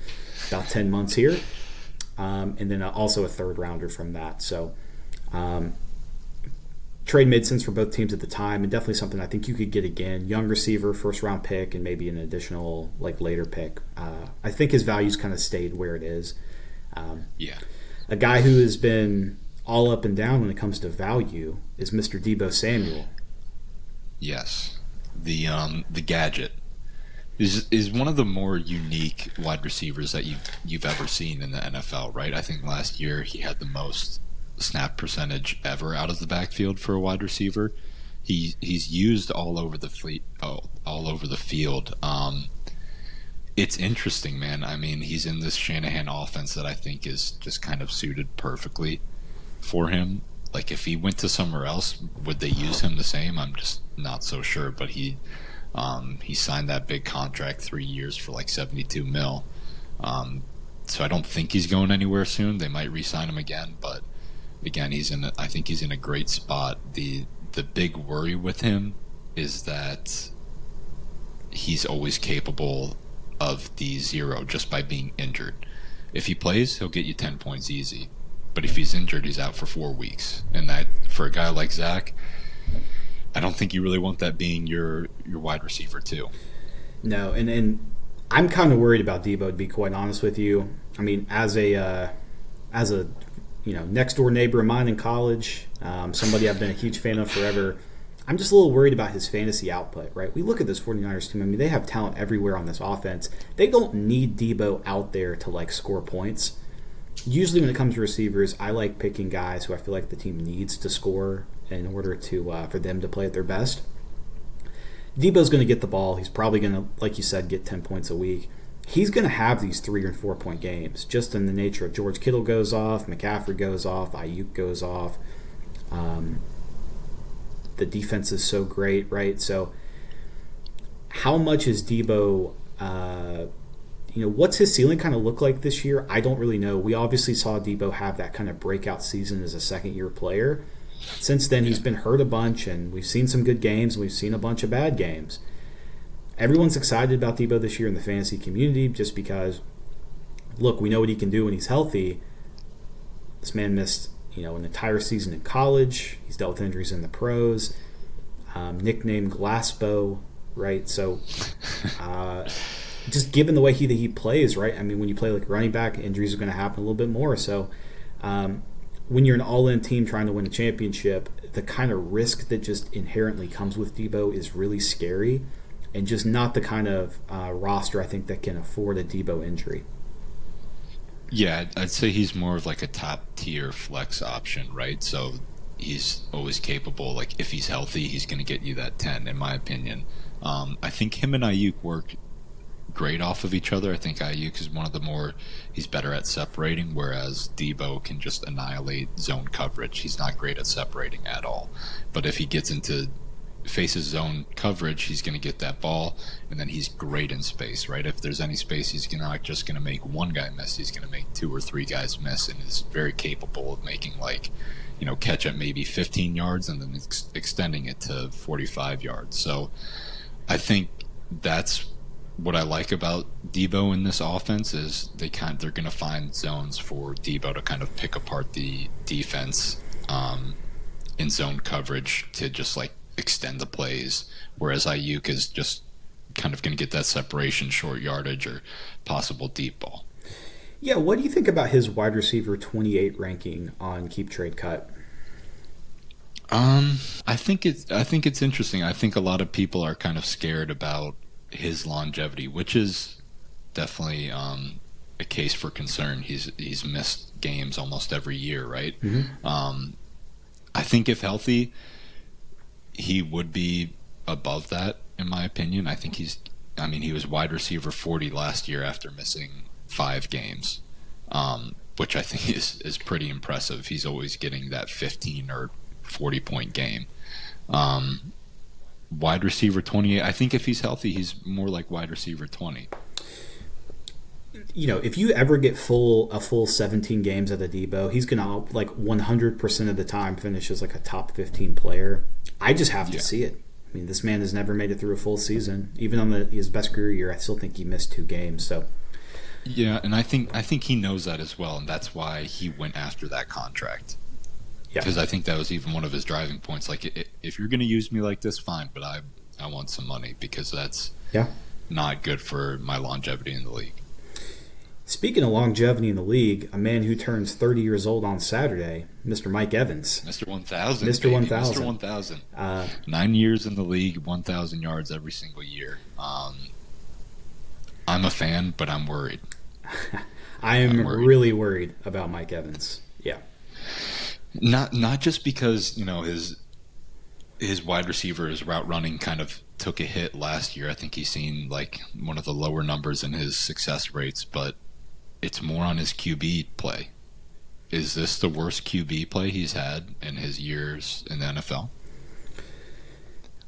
about 10 months here. And then also a third rounder from that. So trade made sense for both teams at the time, and definitely something I think you could get again. Young receiver, first round pick, and maybe an additional later pick. I think his value's kind of stayed where it is. A guy who has been all up and down when it comes to value is Mr. Deebo Samuel. Yes, the gadget is one of the more unique wide receivers that you've ever seen in the NFL, right? I think last year he had the most snap percentage ever out of the backfield for a wide receiver. He's used all over the field. It's interesting, man. I mean, he's in this Shanahan offense that I think is just kind of suited perfectly for him. Like, if he went to somewhere else, would they use him the same? I'm just not so sure. But he signed that big contract, 3 years for like $72 million. So I don't think he's going anywhere soon. They might re-sign him again, but again, I think he's in a great spot. The big worry with him is that he's always capable of the zero just by being injured. If he plays, he'll get you 10 points easy. But if he's injured, he's out for 4 weeks. And that, for a guy like Zach, I don't think you really want that being your wide receiver too. No, and I'm kind of worried about Deebo, to be quite honest with you. I mean, as a next door neighbor of mine in college, somebody I've been a huge fan of forever, I'm just a little worried about his fantasy output, right? We look at this 49ers team. I mean, they have talent everywhere on this offense. They don't need Deebo out there to score points. Usually when it comes to receivers, I like picking guys who I feel like the team needs to score in order to for them to play at their best. Deebo's going to get the ball. He's probably going to, like you said, get 10 points a week. he's going to have these 3 or 4 point games just in the nature of George Kittle goes off, McCaffrey goes off, Ayuk goes off. The defense is so great, right? So how much is Debo, what's his ceiling kind of look like this year? I don't really know. We obviously saw Debo have that kind of breakout season as a second-year player. Since then, he's been hurt a bunch, and we've seen some good games, and we've seen a bunch of bad games. Everyone's excited about Debo this year in the fantasy community just because, look, we know what he can do when he's healthy. This man missed an entire season in college. He's dealt with injuries in the pros. Nicknamed Glassbow, right? So just given the way he plays, right? I mean, when you play like a running back, injuries are going to happen a little bit more. So when you're an all-in team trying to win a championship, the kind of risk that just inherently comes with Debo is really scary and just not the kind of roster I think that can afford a Debo injury. Yeah, I'd say he's more of like a top-tier flex option, right? So he's always capable. Like, if he's healthy, he's going to get you that 10, in my opinion. I think him and Ayuk work great off of each other. I think Ayuk is one of the more – he's better at separating, whereas Debo can just annihilate zone coverage. He's not great at separating at all. But if he gets into – faces zone coverage, he's going to get that ball, and then he's great in space, right? If there's any space, he's not just going to make one guy miss, he's going to make 2 or 3 guys miss, and is very capable of making catch at maybe 15 yards and then extending it to 45 yards. So I think that's what I like about Debo in this offense is they're going to find zones for Debo to kind of pick apart the defense in zone coverage to just extend the plays, whereas Ayuk is just kind of going to get that separation, short yardage, or possible deep ball. Yeah, what do you think about his wide receiver 28 ranking on Keep Trade Cut? I think it's interesting. I think a lot of people are kind of scared about his longevity, which is definitely a case for concern. He's missed games almost every year, right? Mm-hmm. I think if healthy, he would be above that, in my opinion. I think he was wide receiver 40 last year after missing 5 games, which I think is pretty impressive. He's always getting that 15 or 40-point game. Wide receiver 28, I think if he's healthy, he's more like wide receiver 20. If you ever get a full 17 games at a Debo, he's going to 100% of the time finish as a top 15 player. I just have to see it. I mean, this man has never made it through a full season. Even on his best career year, I still think he missed 2 games. So, yeah, and I think he knows that as well, and that's why he went after that contract. Yeah, because I think that was even one of his driving points. If you're going to use me like this, fine, but I want some money because that's not good for my longevity in the league. Speaking of longevity in the league, a man who turns 30 years old on Saturday, Mr. Mike Evans. Mr. 1000. Mr. 1000. Mr. 1000. 9 years in the league, 1,000 yards every single year. I'm a fan, but I'm worried. I'm really worried about Mike Evans. Yeah. Not just because, his wide receiver, his route running kind of took a hit last year. I think he's seen one of the lower numbers in his success rates, but it's more on his QB play. Is this the worst QB play he's had in his years in the NFL?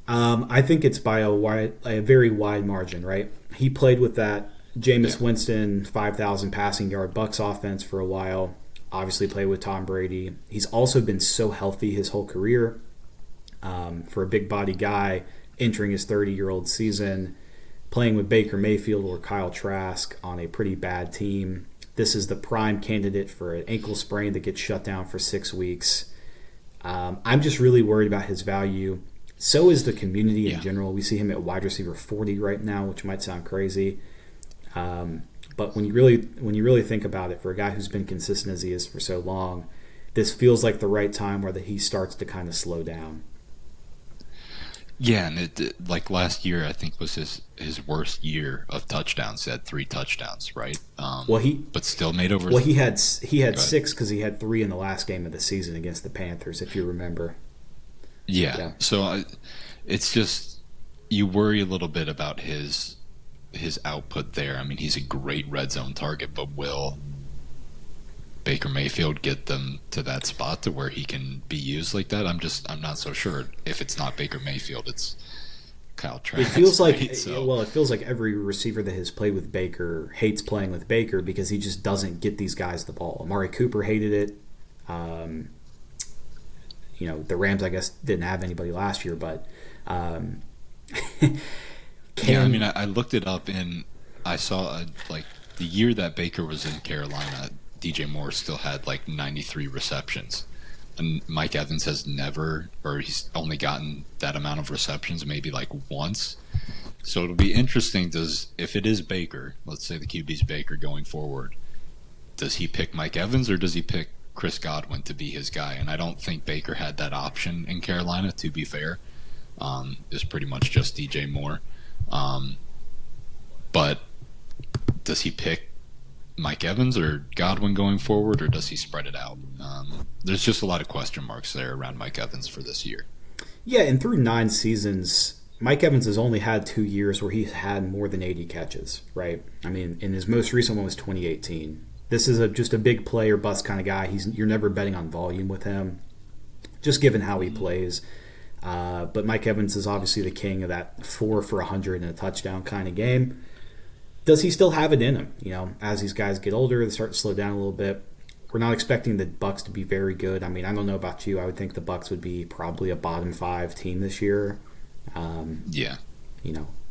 I think it's by a very wide margin, right? He played with that Jameis Winston 5,000 passing yard Bucs offense for a while. Obviously played with Tom Brady. He's also been so healthy his whole career. For a big body guy entering his 30-year-old season, playing with Baker Mayfield or Kyle Trask on a pretty bad team. This is the prime candidate for an ankle sprain that gets shut down for 6 weeks. I'm just really worried about his value. So is the community in general. We see him at wide receiver 40 right now, which might sound crazy. But when you really think about it, for a guy who's been consistent as he is for so long, this feels like the right time where he starts to kind of slow down. Yeah, and it last year, I think was his worst year of touchdowns. He had 3 touchdowns, right? But still made over. Well, he had 6 because he had 3 in the last game of the season against the Panthers, if you remember. Yeah. So it's just you worry a little bit about his his output there. I mean, he's a great red zone target, but will Baker Mayfield get them to that spot to where he can be used like that? I'm not so sure. If it's not Baker Mayfield, it's Kyle Trask. It feels like right? it feels like every receiver that has played with Baker hates playing with Baker because he just doesn't get these guys the ball. Amari Cooper hated it. The Rams, I guess, didn't have anybody last year, but yeah, I mean, I looked it up and I saw like the year that Baker was in Carolina, DJ Moore still had like 93 receptions. And Mike Evans has never, or he's only gotten that amount of receptions maybe like once. So it'll be interesting, if it is Baker, let's say the QB's Baker going forward, does he pick Mike Evans or does he pick Chris Godwin to be his guy? And I don't think Baker had that option in Carolina, to be fair. It's pretty much just DJ Moore. But does he pick Mike Evans or Godwin going forward, or does he spread it out? There's just a lot of question marks there around Mike Evans for this year. Yeah, and through 9 seasons, Mike Evans has only had 2 years where he's had more than 80 catches, right? I mean, and his most recent one was 2018. This is just a big play or bust kind of guy. You're never betting on volume with him, just given how he plays. But Mike Evans is obviously the king of that 4 for 100 and a touchdown kind of game. Does he still have it in him? As these guys get older, they start to slow down a little bit. We're not expecting the Bucs to be very good. I mean, I don't know about you. I would think the Bucs would be probably a bottom 5 team this year. Yeah.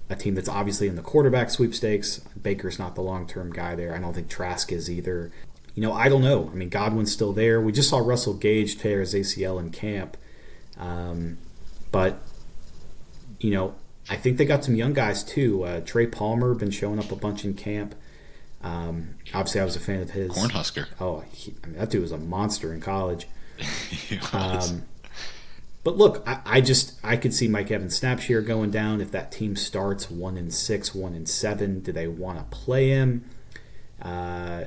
A team that's obviously in the quarterback sweepstakes. Baker's not the long-term guy there. I don't think Trask is either. I don't know. I mean, Godwin's still there. We just saw Russell Gage tear his ACL in camp. But I think they got some young guys too. Trey Palmer been showing up a bunch in camp. Obviously, I was a fan of his. Cornhusker. Oh, that dude was a monster in college. He was. But look, I could see Mike Evans' snap share going down if that team starts 1-6, 1-7. Do they want to play him? I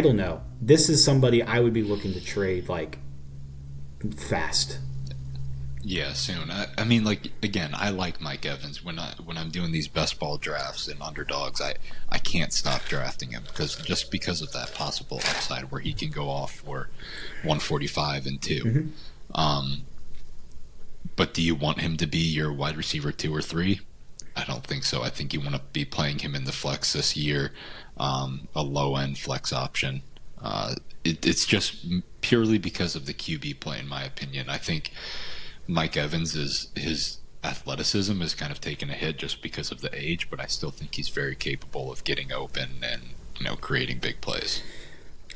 don't know. This is somebody I would be looking to trade like fast. Yeah, soon. I mean, like, again, I like Mike Evans. When I'm doing these best ball drafts and underdogs, I can't stop drafting him because of that possible upside where he can go off for 145 and 2. Mm-hmm. But do you want him to be your wide receiver 2 or 3? I don't think so. I think you want to be playing him in the flex this year, a low-end flex option. It's just purely because of the QB play, in my opinion. I think Mike Evans, his athleticism is kind of taken a hit just because of the age, but I still think he's very capable of getting open and creating big plays.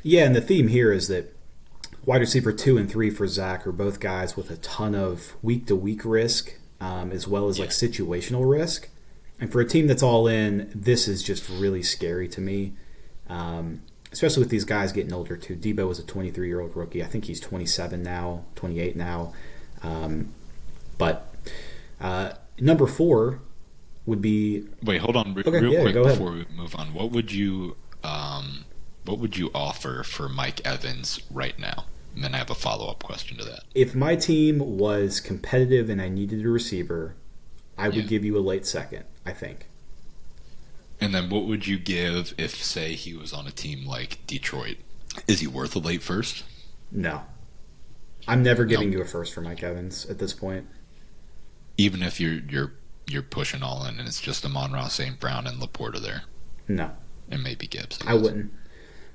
Yeah, and the theme here is that wide receiver 2 and 3 for Zach are both guys with a ton of week-to-week risk, as well as like situational risk. And for a team that's all in, this is just really scary to me, especially with these guys getting older too. Debo was a 23-year-old rookie. I think he's 27 now, 28 now. But number 4 would be. Wait, hold on, real quick before we move on. What would you offer for Mike Evans right now? And then I have a follow-up question to that. If my team was competitive and I needed a receiver, I would give you a late second, I think. And then what would you give if, say, he was on a team like Detroit? Is he worth a late first? No. I'm never giving you a first for Mike Evans at this point. Even if you're pushing all in and it's just Amon-Ra St. Brown and Laporta there? No. And maybe Gibbs. I wouldn't.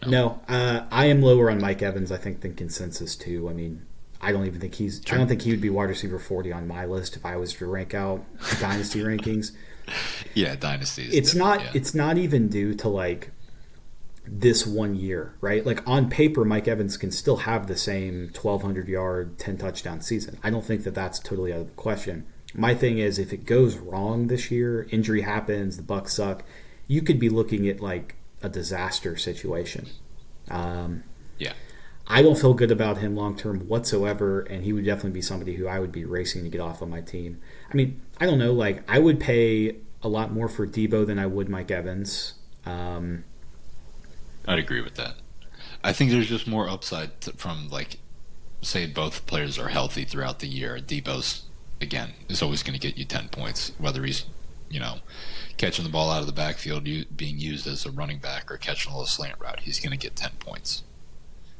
No, I am lower on Mike Evans, I think, than consensus too. I mean, I don't think he would be wide receiver 40 on my list if I was to rank out dynasty rankings. Yeah, dynasty. It's not even due to like this 1 year, right? Like on paper, Mike Evans can still have the same 1,200 yard, 10 touchdown season. I don't think that that's totally out of the question. My thing is, if it goes wrong this year, injury happens, the Bucs suck, you could be looking at like a disaster situation. I don't feel good about him long term whatsoever, and he would definitely be somebody who I would be racing to get off of my team. I mean, I don't know, like I would pay a lot more for Debo than I would Mike Evans. I'd agree with that. I think there's just more upside from like, say both players are healthy throughout the year. Debo's again is always going to get you 10 points, whether he's catching the ball out of the backfield, being used as a running back, or catching a little slant route, he's going to get 10 points.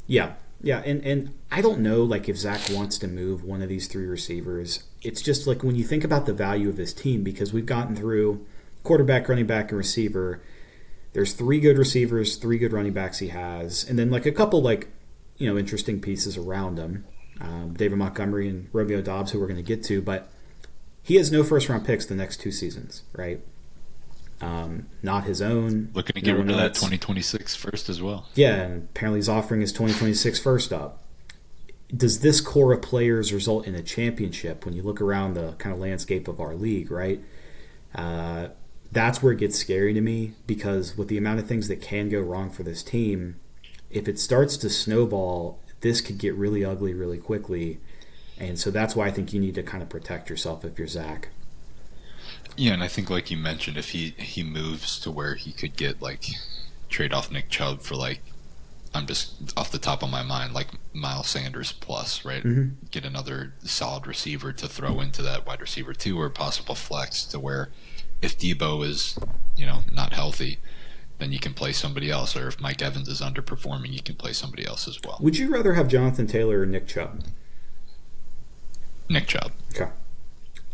Yeah, and I don't know if Zach wants to move one of these three receivers. It's just when you think about the value of his team, because we've gotten through quarterback, running back, and receiver. There's 3 good receivers, 3 good running backs he has, and then a couple interesting pieces around him. David Montgomery and Romeo Doubs, who we're going to get to, but he has no first-round picks the next 2 seasons, right? Not his own. Looking to get rid of that 2026 first as well. Yeah, and apparently he's offering his 2026 first up. Does this core of players result in a championship when you look around the kind of landscape of our league, right? That's where it gets scary to me, because with the amount of things that can go wrong for this team, if it starts to snowball, this could get really ugly really quickly. And so that's why I think you need to kind of protect yourself if you're Zach. Yeah, and I think like you mentioned, if he moves to where he could get trade off Nick Chubb for I'm just off the top of my mind, Miles Sanders plus, right? Mm-hmm. Get another solid receiver to throw into that wide receiver 2 or possible flex, to where if Debo is, not healthy, then you can play somebody else. Or if Mike Evans is underperforming, you can play somebody else as well. Would you rather have Jonathan Taylor or Nick Chubb? Nick Chubb. Okay.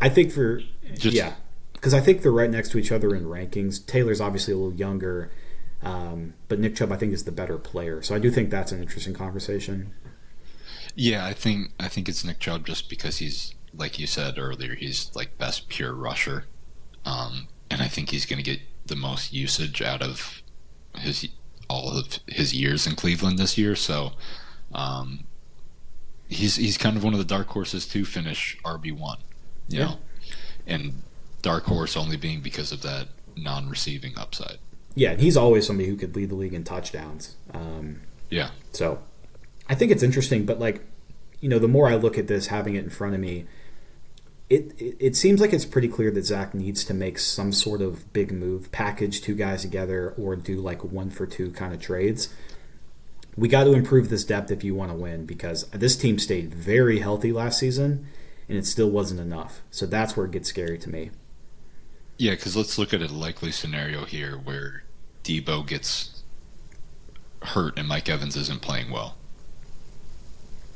I think because I think they're right next to each other in rankings. Taylor's obviously a little younger, but Nick Chubb I think is the better player. So I do think that's an interesting conversation. Yeah, I think it's Nick Chubb, just because he's, like you said earlier, he's best pure rusher. And I think he's going to get the most usage out of all of his years in Cleveland this year. So he's kind of one of the dark horses to finish RB1, you know, and dark horse only being because of that non-receiving upside. Yeah, and he's always somebody who could lead the league in touchdowns. Yeah. So I think it's interesting, but the more I look at this, having it in front of me, it seems like it's pretty clear that Zach needs to make some sort of big move, package 2 guys together, or do 1-for-2 kind of trades. We got to improve this depth if you want to win, because this team stayed very healthy last season, and it still wasn't enough. So that's where it gets scary to me. Yeah, because let's look at a likely scenario here where Debo gets hurt and Mike Evans isn't playing well.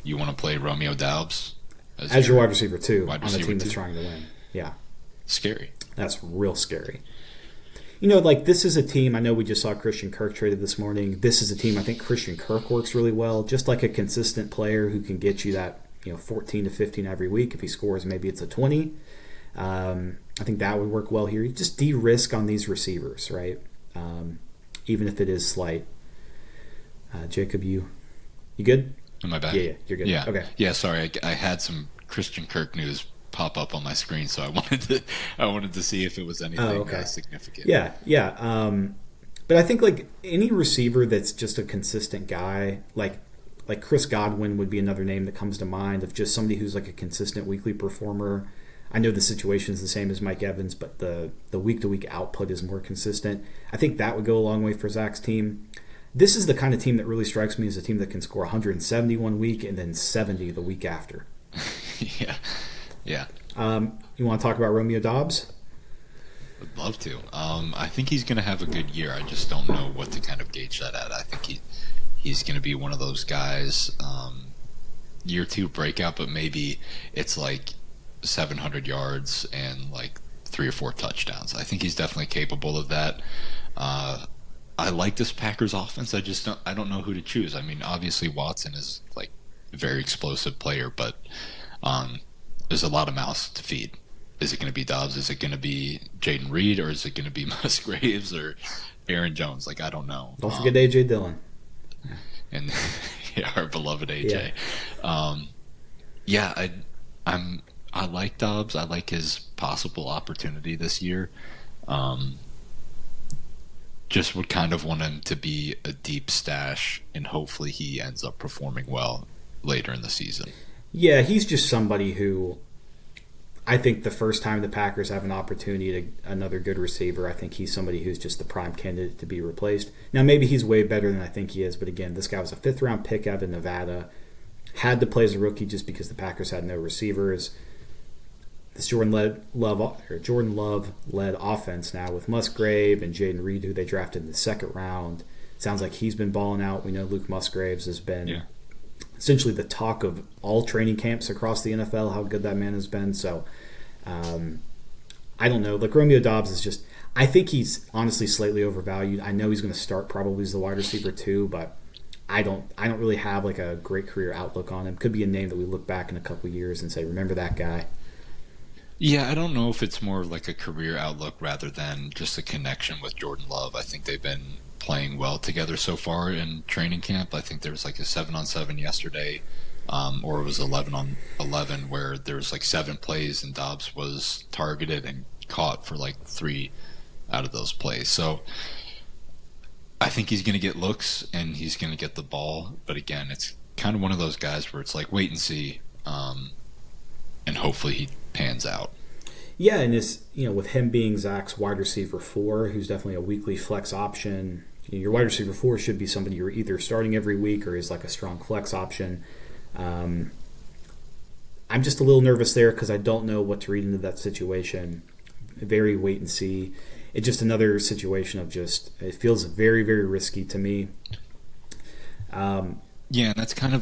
You want to play Romeo Doubs as your wide receiver 2 on a team that's trying to win. Yeah. Scary. That's real scary. This is a team, I know we just saw Christian Kirk traded this morning. This is a team I think Christian Kirk works really well, just like a consistent player who can get you that 14 to 15 every week. If he scores, maybe it's a 20. I think that would work well here. You just de-risk on these receivers, right? Even if it is slight. Jacob, you good? Am I back? Yeah, you're good. Yeah. Okay. Yeah, sorry. I had some Christian Kirk news pop up on my screen, so I wanted to see if it was anything significant. Yeah. But I think any receiver that's just a consistent guy, like Chris Godwin would be another name that comes to mind, of just somebody who's a consistent weekly performer. I know the situation's the same as Mike Evans, but the week-to-week output is more consistent. I think that would go a long way for Zach's team. This is the kind of team that really strikes me as a team that can score 170 one week and then 70 the week after. Yeah. You want to talk about Romeo Doubs? Would love to. I think he's going to have a good year. I just don't know what to kind of gauge that at. I think he's going to be one of those guys, year 2 breakout, but maybe it's 700 yards and 3 or 4 touchdowns. I think he's definitely capable of that. I like this Packers offense. I don't know who to choose. I mean, obviously Watson is a very explosive player, but there's a lot of mouths to feed. Is it going to be Dobbs? Is it going to be Jaden Reed? Or is it going to be Musgraves or Aaron Jones? I don't know. Don't forget A.J. Dillon. And our beloved A.J. I like Dobbs. I like his possible opportunity this year. Just would kind of want him to be a deep stash, and hopefully he ends up performing well later in the season. Yeah, he's just somebody who I think the first time the Packers have an opportunity to another good receiver, I think he's somebody who's just the prime candidate to be replaced. Now, maybe he's way better than I think he is, but again, this guy was a 5th-round pick out of Nevada, had to play as a rookie just because the Packers had no receivers. this Jordan Love led offense now with Musgrave and Jaden Reed, who they drafted in the second round. Sounds like he's been balling out. We know Luke Musgraves has been essentially the talk of all training camps across the NFL, how good that man has been. So I don't know. Like Romeo Doubs is just, I think he's honestly slightly overvalued. I know he's going to start probably as the wide receiver too, but I don't really have like a great career outlook on him. Could be a name that we look back in a couple of years and say, remember that guy. Yeah, I don't know if it's more like a career outlook rather than just a connection with Jordan Love. I think they've been playing well together so far in training camp. I think there was like a 7-on-7 yesterday, or it was 11-on-11, where there was like 7 plays and Doubs was targeted and caught for like 3 out of those plays. So I think he's going to get looks and he's going to get the ball. But again, it's kind of one of those guys where it's like wait and see, and hopefully he pans out. Yeah, and it's, with him being Zach's wide receiver 4, who's definitely a weekly flex option. Your wide receiver 4 should be somebody you're either starting every week or is like a strong flex option. I'm just a little nervous there because I don't know what to read into that situation. Very wait and see. It's just another situation of it feels very, very risky to me. Yeah, and that's kind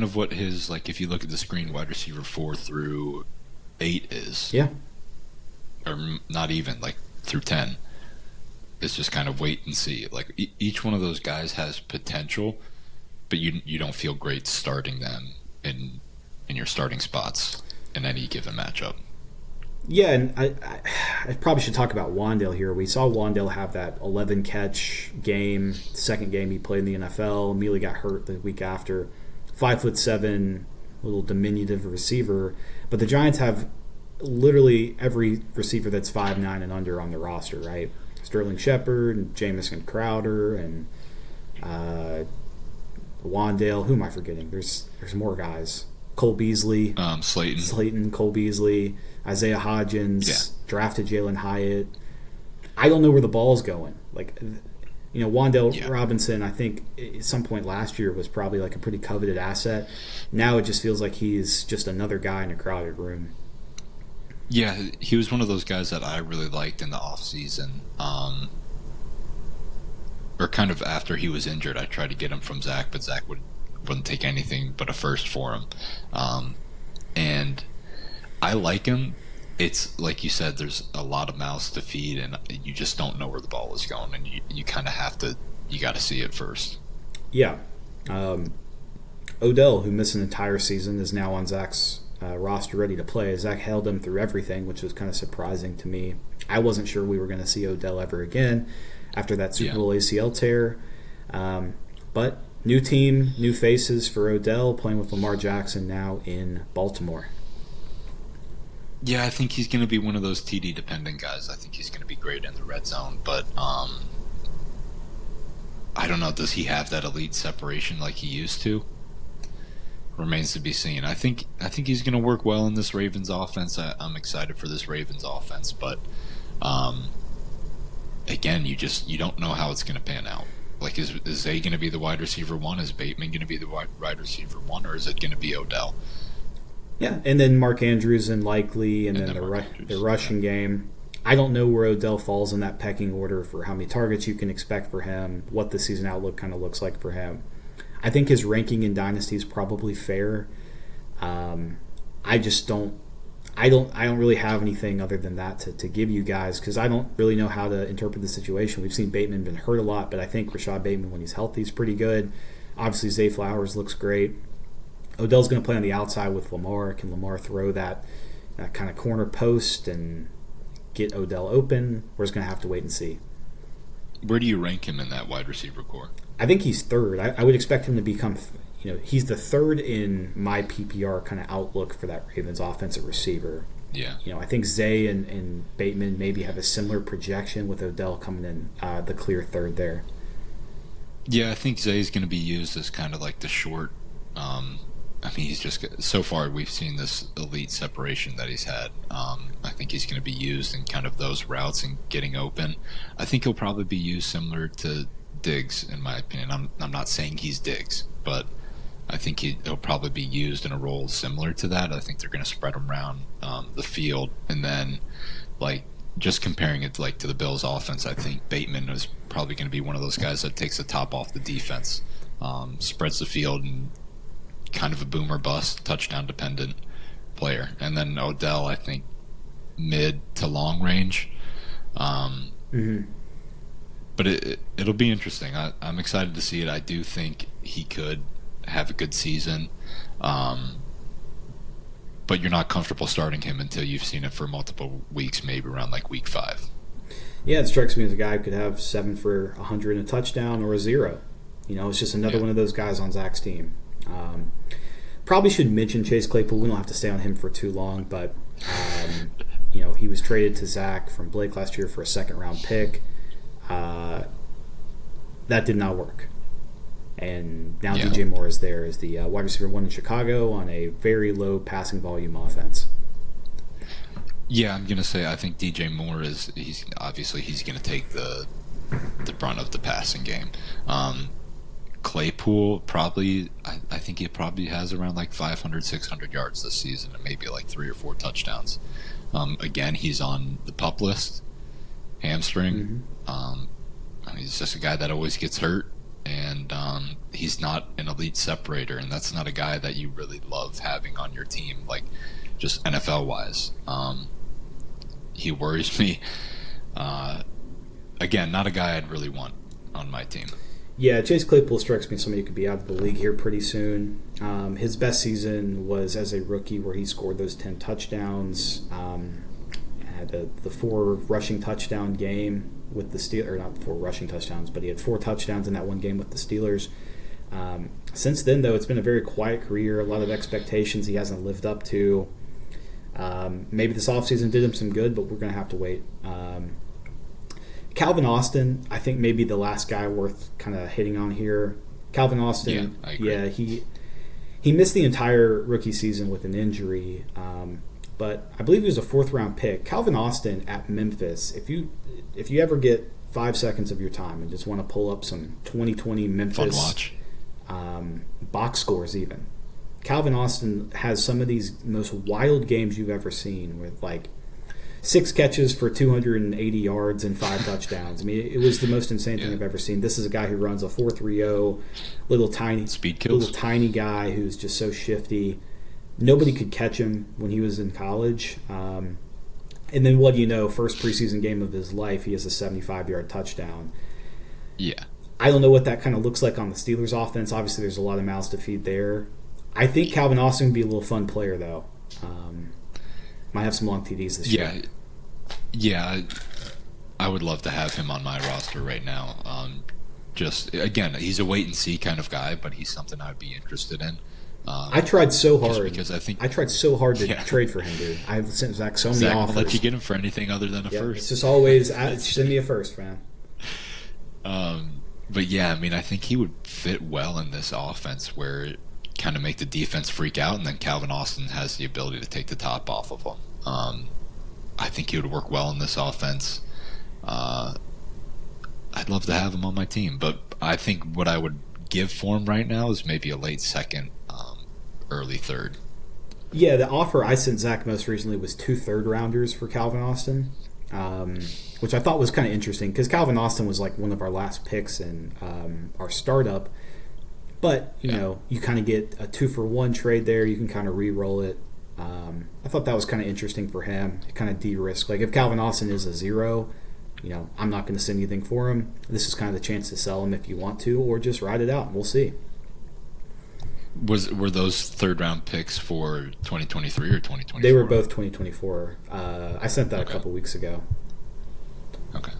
of what his, like, if you look at the screen, wide receiver 4 through 8 is. Yeah. Or not even, like, through 10. It's just kind of wait and see. Like, each one of those guys has potential, but you don't feel great starting them in your starting spots in any given matchup. Yeah, and I probably should talk about Wandale here. We saw Wandale have that 11-catch game, second game he played in the NFL. Immediately got hurt the week after. 5'7", little diminutive receiver. But the Giants have literally every receiver that's 5'9" and under on the roster, right? Sterling Shepard, and Jamison Crowder, and Wandale. Who am I forgetting? There's more guys. Cole Beasley. Slayton, Cole Beasley. Isaiah Hodgins, drafted Jalen Hyatt. I don't know where the ball's going. Like, Wandale Robinson, I think at some point last year was probably like a pretty coveted asset. Now it just feels like he's just another guy in a crowded room. Yeah, he was one of those guys that I really liked in the offseason. Or kind of after he was injured, I tried to get him from Zach, but Zach wouldn't take anything but a first for him. And I like him. It's like you said, there's a lot of mouths to feed, and you just don't know where the ball is going, and you kind of have to. You got to see it first. Yeah, Odell, who missed an entire season, is now on Zach's roster, ready to play. Zach held him through everything, which was kind of surprising to me. I wasn't sure we were going to see Odell ever again after that Super Bowl ACL tear. But new team, new faces for Odell, playing with Lamar Jackson now in Baltimore. Yeah, I think he's going to be one of those TD-dependent guys. I think he's going to be great in the red zone, but I don't know. Does he have that elite separation like he used to? Remains to be seen. I think he's going to work well in this Ravens offense. I'm excited for this Ravens offense, but again, you don't know how it's going to pan out. Like, is Zay going to be the wide receiver 1? Is Bateman going to be the wide receiver 1, or is it going to be Odell? Yeah, and then Mark Andrews and Likely, and then the rushing game. I don't know where Odell falls in that pecking order for how many targets you can expect for him, what the season outlook kind of looks like for him. I think his ranking in Dynasty is probably fair. I don't really have anything other than that to give you guys, because I don't really know how to interpret the situation. We've seen Bateman been hurt a lot, but I think Rashad Bateman, when he's healthy, is pretty good. Obviously, Zay Flowers looks great. Odell's going to play on the outside with Lamar. Can Lamar throw that kind of corner post and get Odell open? We're just going to have to wait and see. Where do you rank him in that wide receiver core? I think he's third. I would expect him to become, he's the third in my PPR kind of outlook for that Ravens offensive receiver. Yeah. I think Zay and Bateman maybe have a similar projection, with Odell coming in the clear third there. Yeah, I think Zay's going to be used as kind of like the short. He's just, so far we've seen this elite separation that he's had. I think he's going to be used in kind of those routes and getting open. I think he'll probably be used similar to Diggs, in my opinion. I'm not saying he's Diggs, but I think he'll probably be used in a role similar to that. I think they're going to spread him around the field, and then like just comparing it to the Bills' offense, I think Bateman is probably going to be one of those guys that takes the top off the defense, spreads the field, and kind of a boomer bust, touchdown dependent player. And then Odell, I think mid to long range. But it'll be interesting. I'm excited to see it. I do think he could have a good season. But you're not comfortable starting him until you've seen it for multiple weeks, maybe around like week 5. Yeah, it strikes me as a guy who could have 7 for 100 and a touchdown or a 0. It's just another one of those guys on Zach's team. Probably should mention Chase Claypool. We don't have to stay on him for too long, but he was traded to Zach from Blake last year for a second-round pick. That did not work. And now DJ Moore is there as the wide receiver 1 in Chicago on a very low passing volume offense. Yeah, I'm going to say I think DJ Moore he's going to take the brunt of the passing game. Claypool probably, I think he probably has around like 500, 600 yards this season and maybe like 3 or 4 touchdowns. Again, he's on the PUP list, hamstring. He's just a guy that always gets hurt. And he's not an elite separator, and that's not a guy that you really love having on your team, like just NFL-wise. He worries me. Again, not a guy I'd really want on my team. Yeah, Chase Claypool strikes me as somebody who could be out of the league here pretty soon. His best season was as a rookie where he scored those 10 touchdowns. Had the 4 rushing touchdown game with the Steelers, or not 4 rushing touchdowns, but he had 4 touchdowns in that one game with the Steelers. Since then, though, it's been a very quiet career, a lot of expectations he hasn't lived up to. Maybe this offseason did him some good, but we're going to have to wait. Calvin Austin, I think maybe the last guy worth kind of hitting on here. Calvin Austin, I agree. He missed the entire rookie season with an injury, but I believe he was a 4th-round pick. Calvin Austin at Memphis, if you ever get 5 seconds of your time and just want to pull up some 2020 Memphis box scores even, Calvin Austin has some of these most wild games you've ever seen with like 6 catches for 280 yards and 5 touchdowns. I mean, it was the most insane thing I've ever seen. This is a guy who runs a 4.30, little tiny guy who's just so shifty. Nobody could catch him when he was in college. And then what do you know, first preseason game of his life, he has a 75-yard touchdown. Yeah. I don't know what that kind of looks like on the Steelers offense. Obviously, there's a lot of mouths to feed there. I think Calvin Austin would be a little fun player, though. Might have some long TDs this year. Yeah, I would love to have him on my roster right now. Just, again, he's a wait-and-see kind of guy, but he's something I'd be interested in. I tried so hard. Because I tried so hard to trade for him, dude. I've sent Zach so many offers. Won't let you get him for anything other than a first. It's just always send me a first, man. But yeah, I mean, I think he would fit well in this offense where kind of make the defense freak out, and then Calvin Austin has the ability to take the top off of them. I think he would work well in this offense. I'd love to have him on my team, but I think what I would give for him right now is maybe a late second, early third. Yeah, the offer I sent Zach most recently was 2 third-rounders for Calvin Austin, which I thought was kind of interesting because Calvin Austin was like one of our last picks in our startup. But, you know, you kind of get a 2-for-1 trade there. You can kind of re-roll it. I thought that was kind of interesting for him. It kind of de-risk. Like, if Calvin Austin is a 0, you know, I'm not going to send anything for him. This is kind of the chance to sell him if you want to, or just ride it out. We'll see. Were those third-round picks for 2023 or 2024? They were both 2024. I sent that a couple weeks ago. Okay.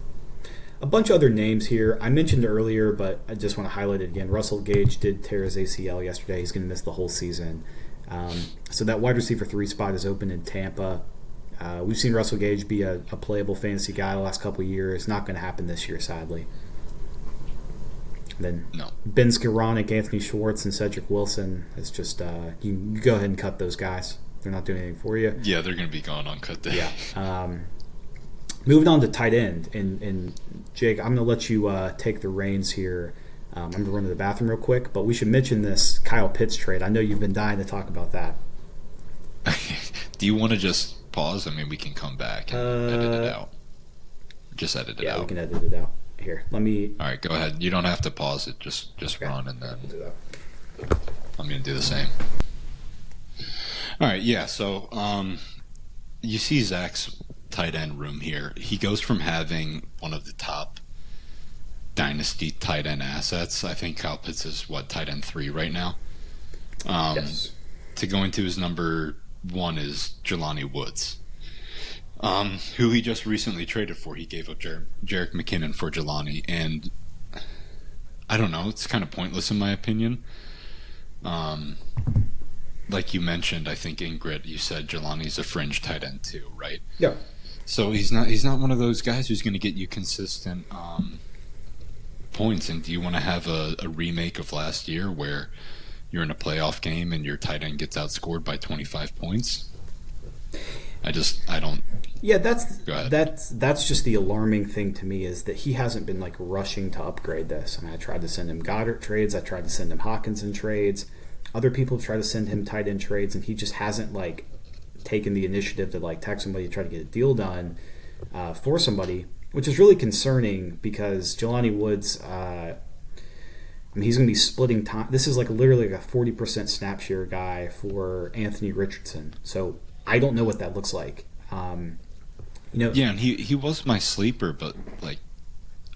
A bunch of other names here. I mentioned earlier, but I just want to highlight it again. Russell Gage did tear his ACL yesterday. He's going to miss the whole season. So that wide receiver 3 spot is open in Tampa. We've seen Russell Gage be a playable fantasy guy the last couple of years. Not going to happen this year, sadly. Then Ben Skowronek, Anthony Schwartz, and Cedric Wilson. It's just you can go ahead and cut those guys. They're not doing anything for you. Yeah, they're going to be gone on cut day. Yeah. Moving on to tight end, and Jake, I'm going to let you take the reins here. I'm going to run to the bathroom real quick, but we should mention this Kyle Pitts trade. I know you've been dying to talk about that. Do you want to just pause? I mean, we can come back and edit it out. Just edit it out. Yeah, we can edit it out. Here, let me... All right, go ahead. You don't have to pause it. Just okay. Run, and then We'll do that. I'm going to do the same. All right, yeah, so you see Zach's tight end room here. He goes from having one of the top dynasty tight end assets. I think Kyle Pitts is, tight end 3 right now? Yes. To go into his number 1 is Jelani Woods, who he just recently traded for. He gave up Jerick McKinnon for Jelani, and I don't know, it's kind of pointless in my opinion. Like you mentioned, I think in Grit, you said Jelani's a fringe tight end too, right? Yeah. So he's not one of those guys who's going to get you consistent points. And do you want to have a remake of last year where you're in a playoff game and your tight end gets outscored by 25 points? I don't. Yeah, that's just the alarming thing to me, is that he hasn't been like rushing to upgrade this. I mean, I tried to send him Goddard trades, I tried to send him Hawkinson trades. Other people have tried to send him tight end trades, and he just hasn't like taken the initiative to like text somebody to try to get a deal done for somebody, which is really concerning because Jelani Woods, I mean, he's going to be splitting time. This is like literally like a 40% snap share guy for Anthony Richardson. So I don't know what that looks like. Yeah, and he was my sleeper, but like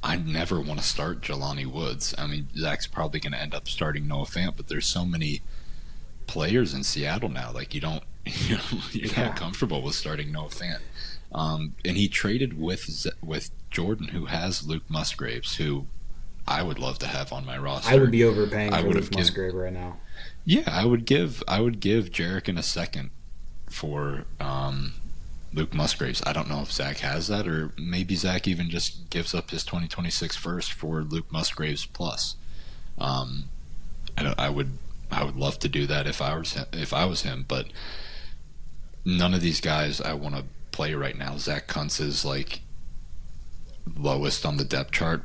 I never want to start Jelani Woods. I mean, Zach's probably going to end up starting Noah Fant, but there's so many players in Seattle now. Like you're not comfortable with starting Noah Fant. And he traded with Jordan, who has Luke Musgraves, who I would love to have on my roster. I would be overpaying for Luke Musgrave right now. Yeah, I would give Jerick in a second for Luke Musgraves. I don't know if Zach has that, or maybe Zach even just gives up his 2026 first for Luke Musgraves plus. I would love to do that if I was him, but none of these guys I want to play right now. Zach Kuntz is like lowest on the depth chart.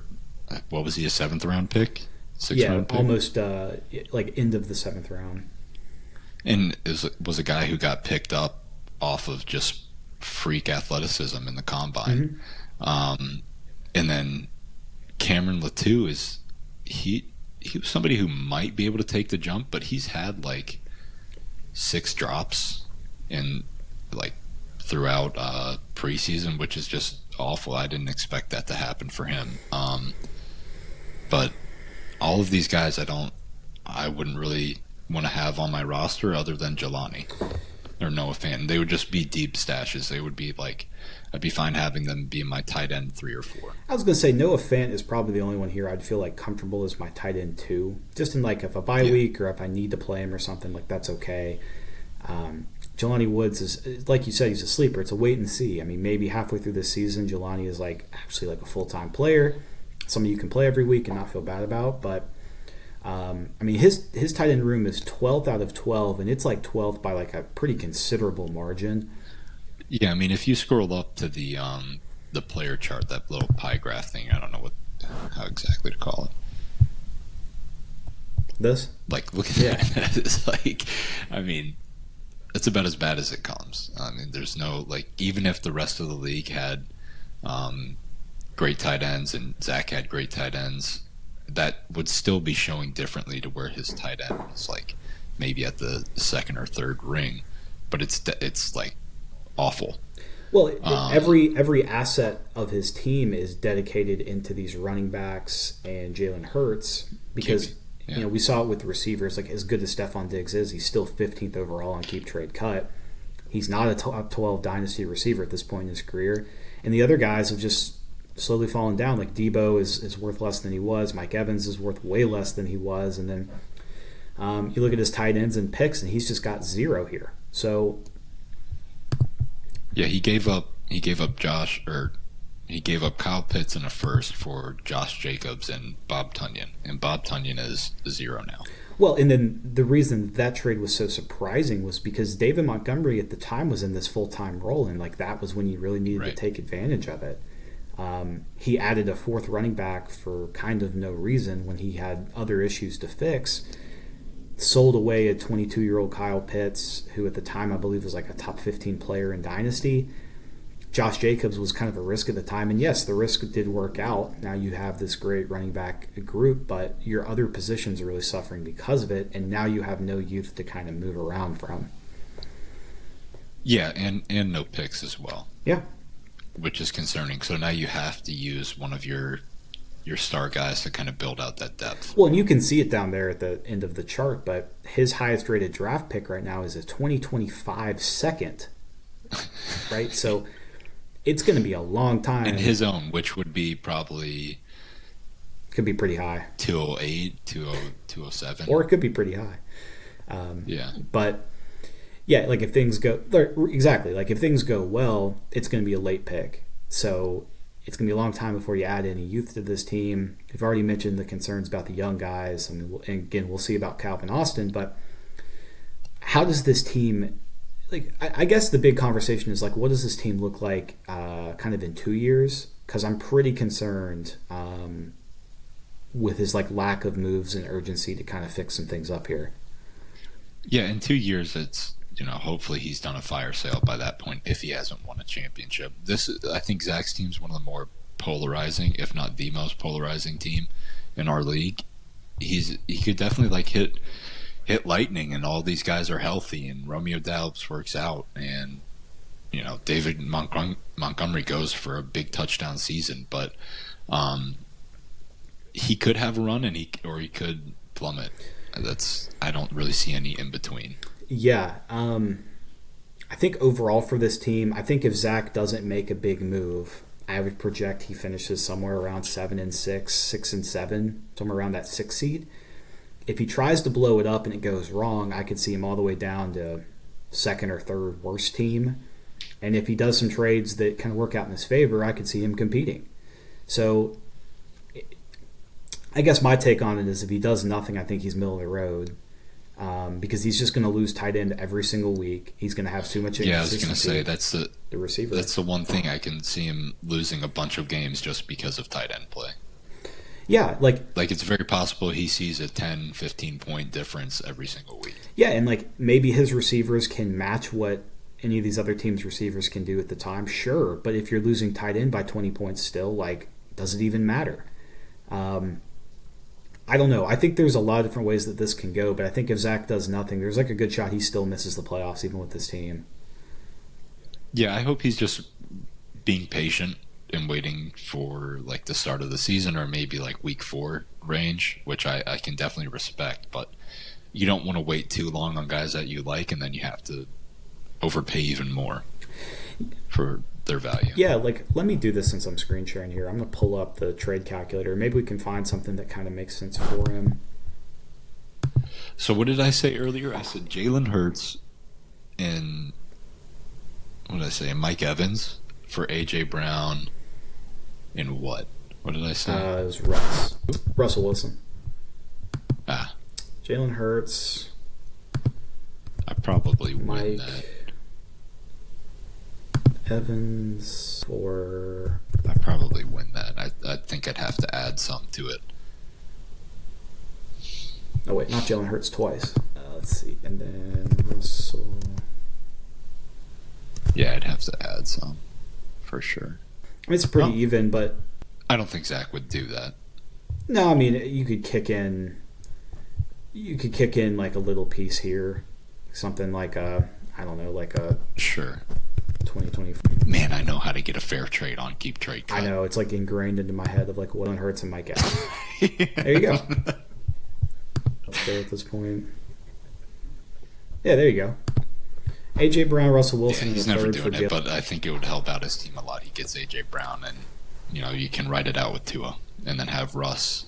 What was he, a 7th round pick? 6th round pick? Almost like end of the 7th round. And was a guy who got picked up off of just freak athleticism in the combine. Mm-hmm. And then Cameron Latou he was somebody who might be able to take the jump, but he's had like 6 drops in like throughout preseason, which is just awful. I didn't expect that to happen for him. But all of these guys I wouldn't really want to have on my roster other than Jelani or Noah Fant. They would just be deep stashes. They would be like, I'd be fine having them be my tight end 3 or 4. I was going to say Noah Fant is probably the only one here I'd feel like comfortable as my tight end 2. Just in like if a bye week or if I need to play him or something, like that's okay. Jelani Woods is, like you said, he's a sleeper. It's a wait and see. I mean, maybe halfway through this season, Jelani is like actually like a full-time player, somebody you can play every week and not feel bad about. But I mean, his tight end room is 12th out of 12, and it's like 12th by like a pretty considerable margin. Yeah, I mean, if you scroll up to the player chart, that little pie graph thing, I don't know how exactly to call it. This? Like, look at that. It's like, I mean, it's about as bad as it comes. I mean, there's no, like, even if the rest of the league had great tight ends and Zach had great tight ends, that would still be showing differently to where his tight end was, like, maybe at the 2nd or 3rd ring. But it's like, awful. Well, every asset of his team is dedicated into these running backs and Jalen Hurts because you know we saw it with the receivers. Like as good as Stephon Diggs is, he's still 15th overall on keep trade cut. He's not a top 12 dynasty receiver at this point in his career, and the other guys have just slowly fallen down. Like Debo is worth less than he was. Mike Evans is worth way less than he was, and then you look at his tight ends and picks, and he's just got 0 here. So. Yeah, he gave up Kyle Pitts in a first for Josh Jacobs and Bob Tunyon, and Bob Tunyon is 0 now. Well, and then the reason that trade was so surprising was because David Montgomery at the time was in this full-time role, and like that was when you really needed to take advantage of it. He added a fourth running back for kind of no reason when he had other issues to fix. Sold away a 22-year-old Kyle Pitts, who at the time I believe was like a top 15 player in Dynasty. Josh Jacobs was kind of a risk at the time, and yes, the risk did work out. Now you have this great running back group, but your other positions are really suffering because of it, and now you have no youth to kind of move around from. Yeah, and no picks as well. Yeah. Which is concerning. So now you have to use one of your star guys to kind of build out that depth. Well, and you can see it down there at the end of the chart, but his highest rated draft pick right now is a 2025 second, right? So it's going to be a long time. And his own, which would be probably... Could be pretty high. 208, 207. Or it could be pretty high. Yeah. But, yeah, like if things go... Exactly. Like if things go well, it's going to be a late pick. So it's going to be a long time before you add any youth to this team. We've already mentioned the concerns about the young guys. I mean, and again, we'll see about Calvin Austin. But how does this team... Like, I guess the big conversation is like, what does this team look like kind of in 2 years? Because I'm pretty concerned with his like lack of moves and urgency to kind of fix some things up here. Yeah, in 2 years, it's, hopefully he's done a fire sale by that point if he hasn't won a championship. I think Zach's team's one of the more polarizing, if not the most polarizing team in our league. He could definitely like hit lightning and all these guys are healthy and Romeo Doubs works out and David Montgomery goes for a big touchdown season, but he could have a run or he could plummet. I don't really see any in between. Yeah, I think overall for this team, I think if Zach doesn't make a big move, I would project he finishes somewhere around 7-6, 6-7, somewhere around that 6 seed. If he tries to blow it up and it goes wrong, I could see him all the way down to second or third worst team. And if he does some trades that kind of work out in his favor, I could see him competing. So I guess my take on it is if he does nothing, I think he's middle of the road because he's just going to lose tight end every single week. He's going to have too much inconsistency. Yeah, I was going to say the receiver. That's the one thing I can see him losing a bunch of games just because of tight end play. Yeah, like it's very possible he sees a 10, 15-point difference every single week. Yeah, and like maybe his receivers can match what any of these other teams' receivers can do at the time, sure. But if you're losing tight end by 20 points still, like, does it even matter? I don't know. I think there's a lot of different ways that this can go, but I think if Zach does nothing, there's like a good shot he still misses the playoffs even with this team. Yeah, I hope he's just being patient and waiting for like the start of the season or maybe like week 4 range, which I can definitely respect, but you don't want to wait too long on guys that you like and then you have to overpay even more for their value. Yeah, like let me do this since I'm screen sharing here. I'm going to pull up the trade calculator. Maybe we can find something that kind of makes sense for him. So what did I say earlier? I said Jalen Hurts and what did I say? Mike Evans for AJ Brown. In what? What did I say? It was Russell Wilson. Jalen Hurts. I probably win that. Evans for... I probably win that. I think I'd have to add some to it. Oh, wait, not Jalen Hurts twice. Let's see. And then Russell... Yeah, I'd have to add some. For sure. I mean, it's pretty even, but... I don't think Zach would do that. No, I mean, you could kick in like a little piece here. Something like a... I don't know, like a... Sure. 2020. Man, I know how to get a fair trade on Keep Trade Cut. I know, it's like ingrained into my head of like what Hurts and Mike Evans. There you go. Let's go at this point. Yeah, there you go. AJ Brown, Russell Wilson. Yeah, he's never doing it, but I think it would help out his team a lot. He gets AJ Brown, and you can write it out with Tua, and then have Russ.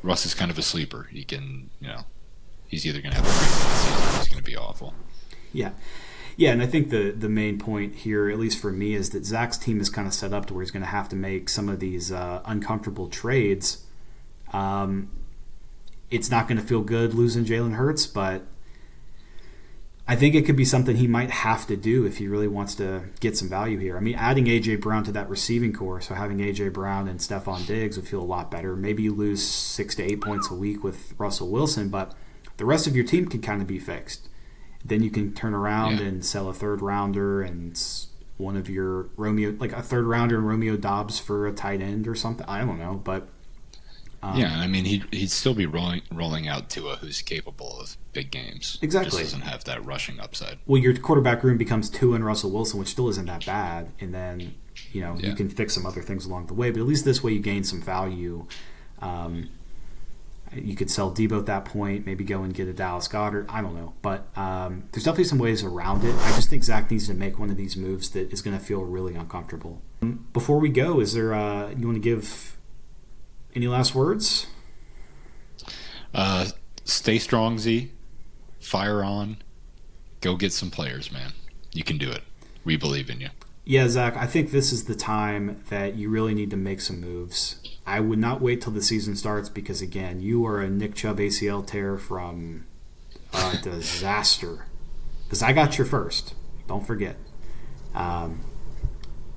Russ is kind of a sleeper. He can, he's either going to have a great season or he's going to be awful. Yeah. Yeah, and I think the main point here, at least for me, is that Zach's team is kind of set up to where he's going to have to make some of these uncomfortable trades. It's not going to feel good losing Jalen Hurts, but I think it could be something he might have to do if he really wants to get some value here. I mean, adding A.J. Brown to that receiving core, so having A.J. Brown and Stephon Diggs would feel a lot better. Maybe you lose 6 to 8 points a week with Russell Wilson, but the rest of your team can kind of be fixed. Then you can turn around and sell a third-rounder and one of your like a third-rounder and Romeo Doubs for a tight end or something. I don't know, but... I mean, he'd still be rolling out Tua, who's capable of big games. Exactly. Just doesn't have that rushing upside. Well, your quarterback room becomes Tua and Russell Wilson, which still isn't that bad, and then you can fix some other things along the way. But at least this way, you gain some value. You could sell Debo at that point, maybe go and get a Dallas Goedert. I don't know, but there's definitely some ways around it. I just think Zach needs to make one of these moves that is going to feel really uncomfortable. Before we go, is there you want to give any last words? Stay strong, Z. Fire on. Go get some players, man. You can do it. We believe in you. Yeah, Zach, I think this is the time that you really need to make some moves. I would not wait till the season starts because, again, you are a Nick Chubb ACL tear from a disaster. Because I got your first. Don't forget.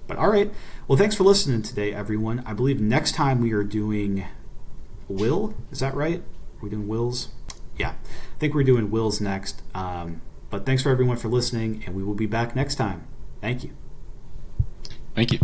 But all right. Well, thanks for listening today, everyone. I believe next time we are doing Will. Is that right? Are we doing Wills? Yeah. I think we're doing Wills next. But thanks for everyone for listening, and we will be back next time. Thank you. Thank you.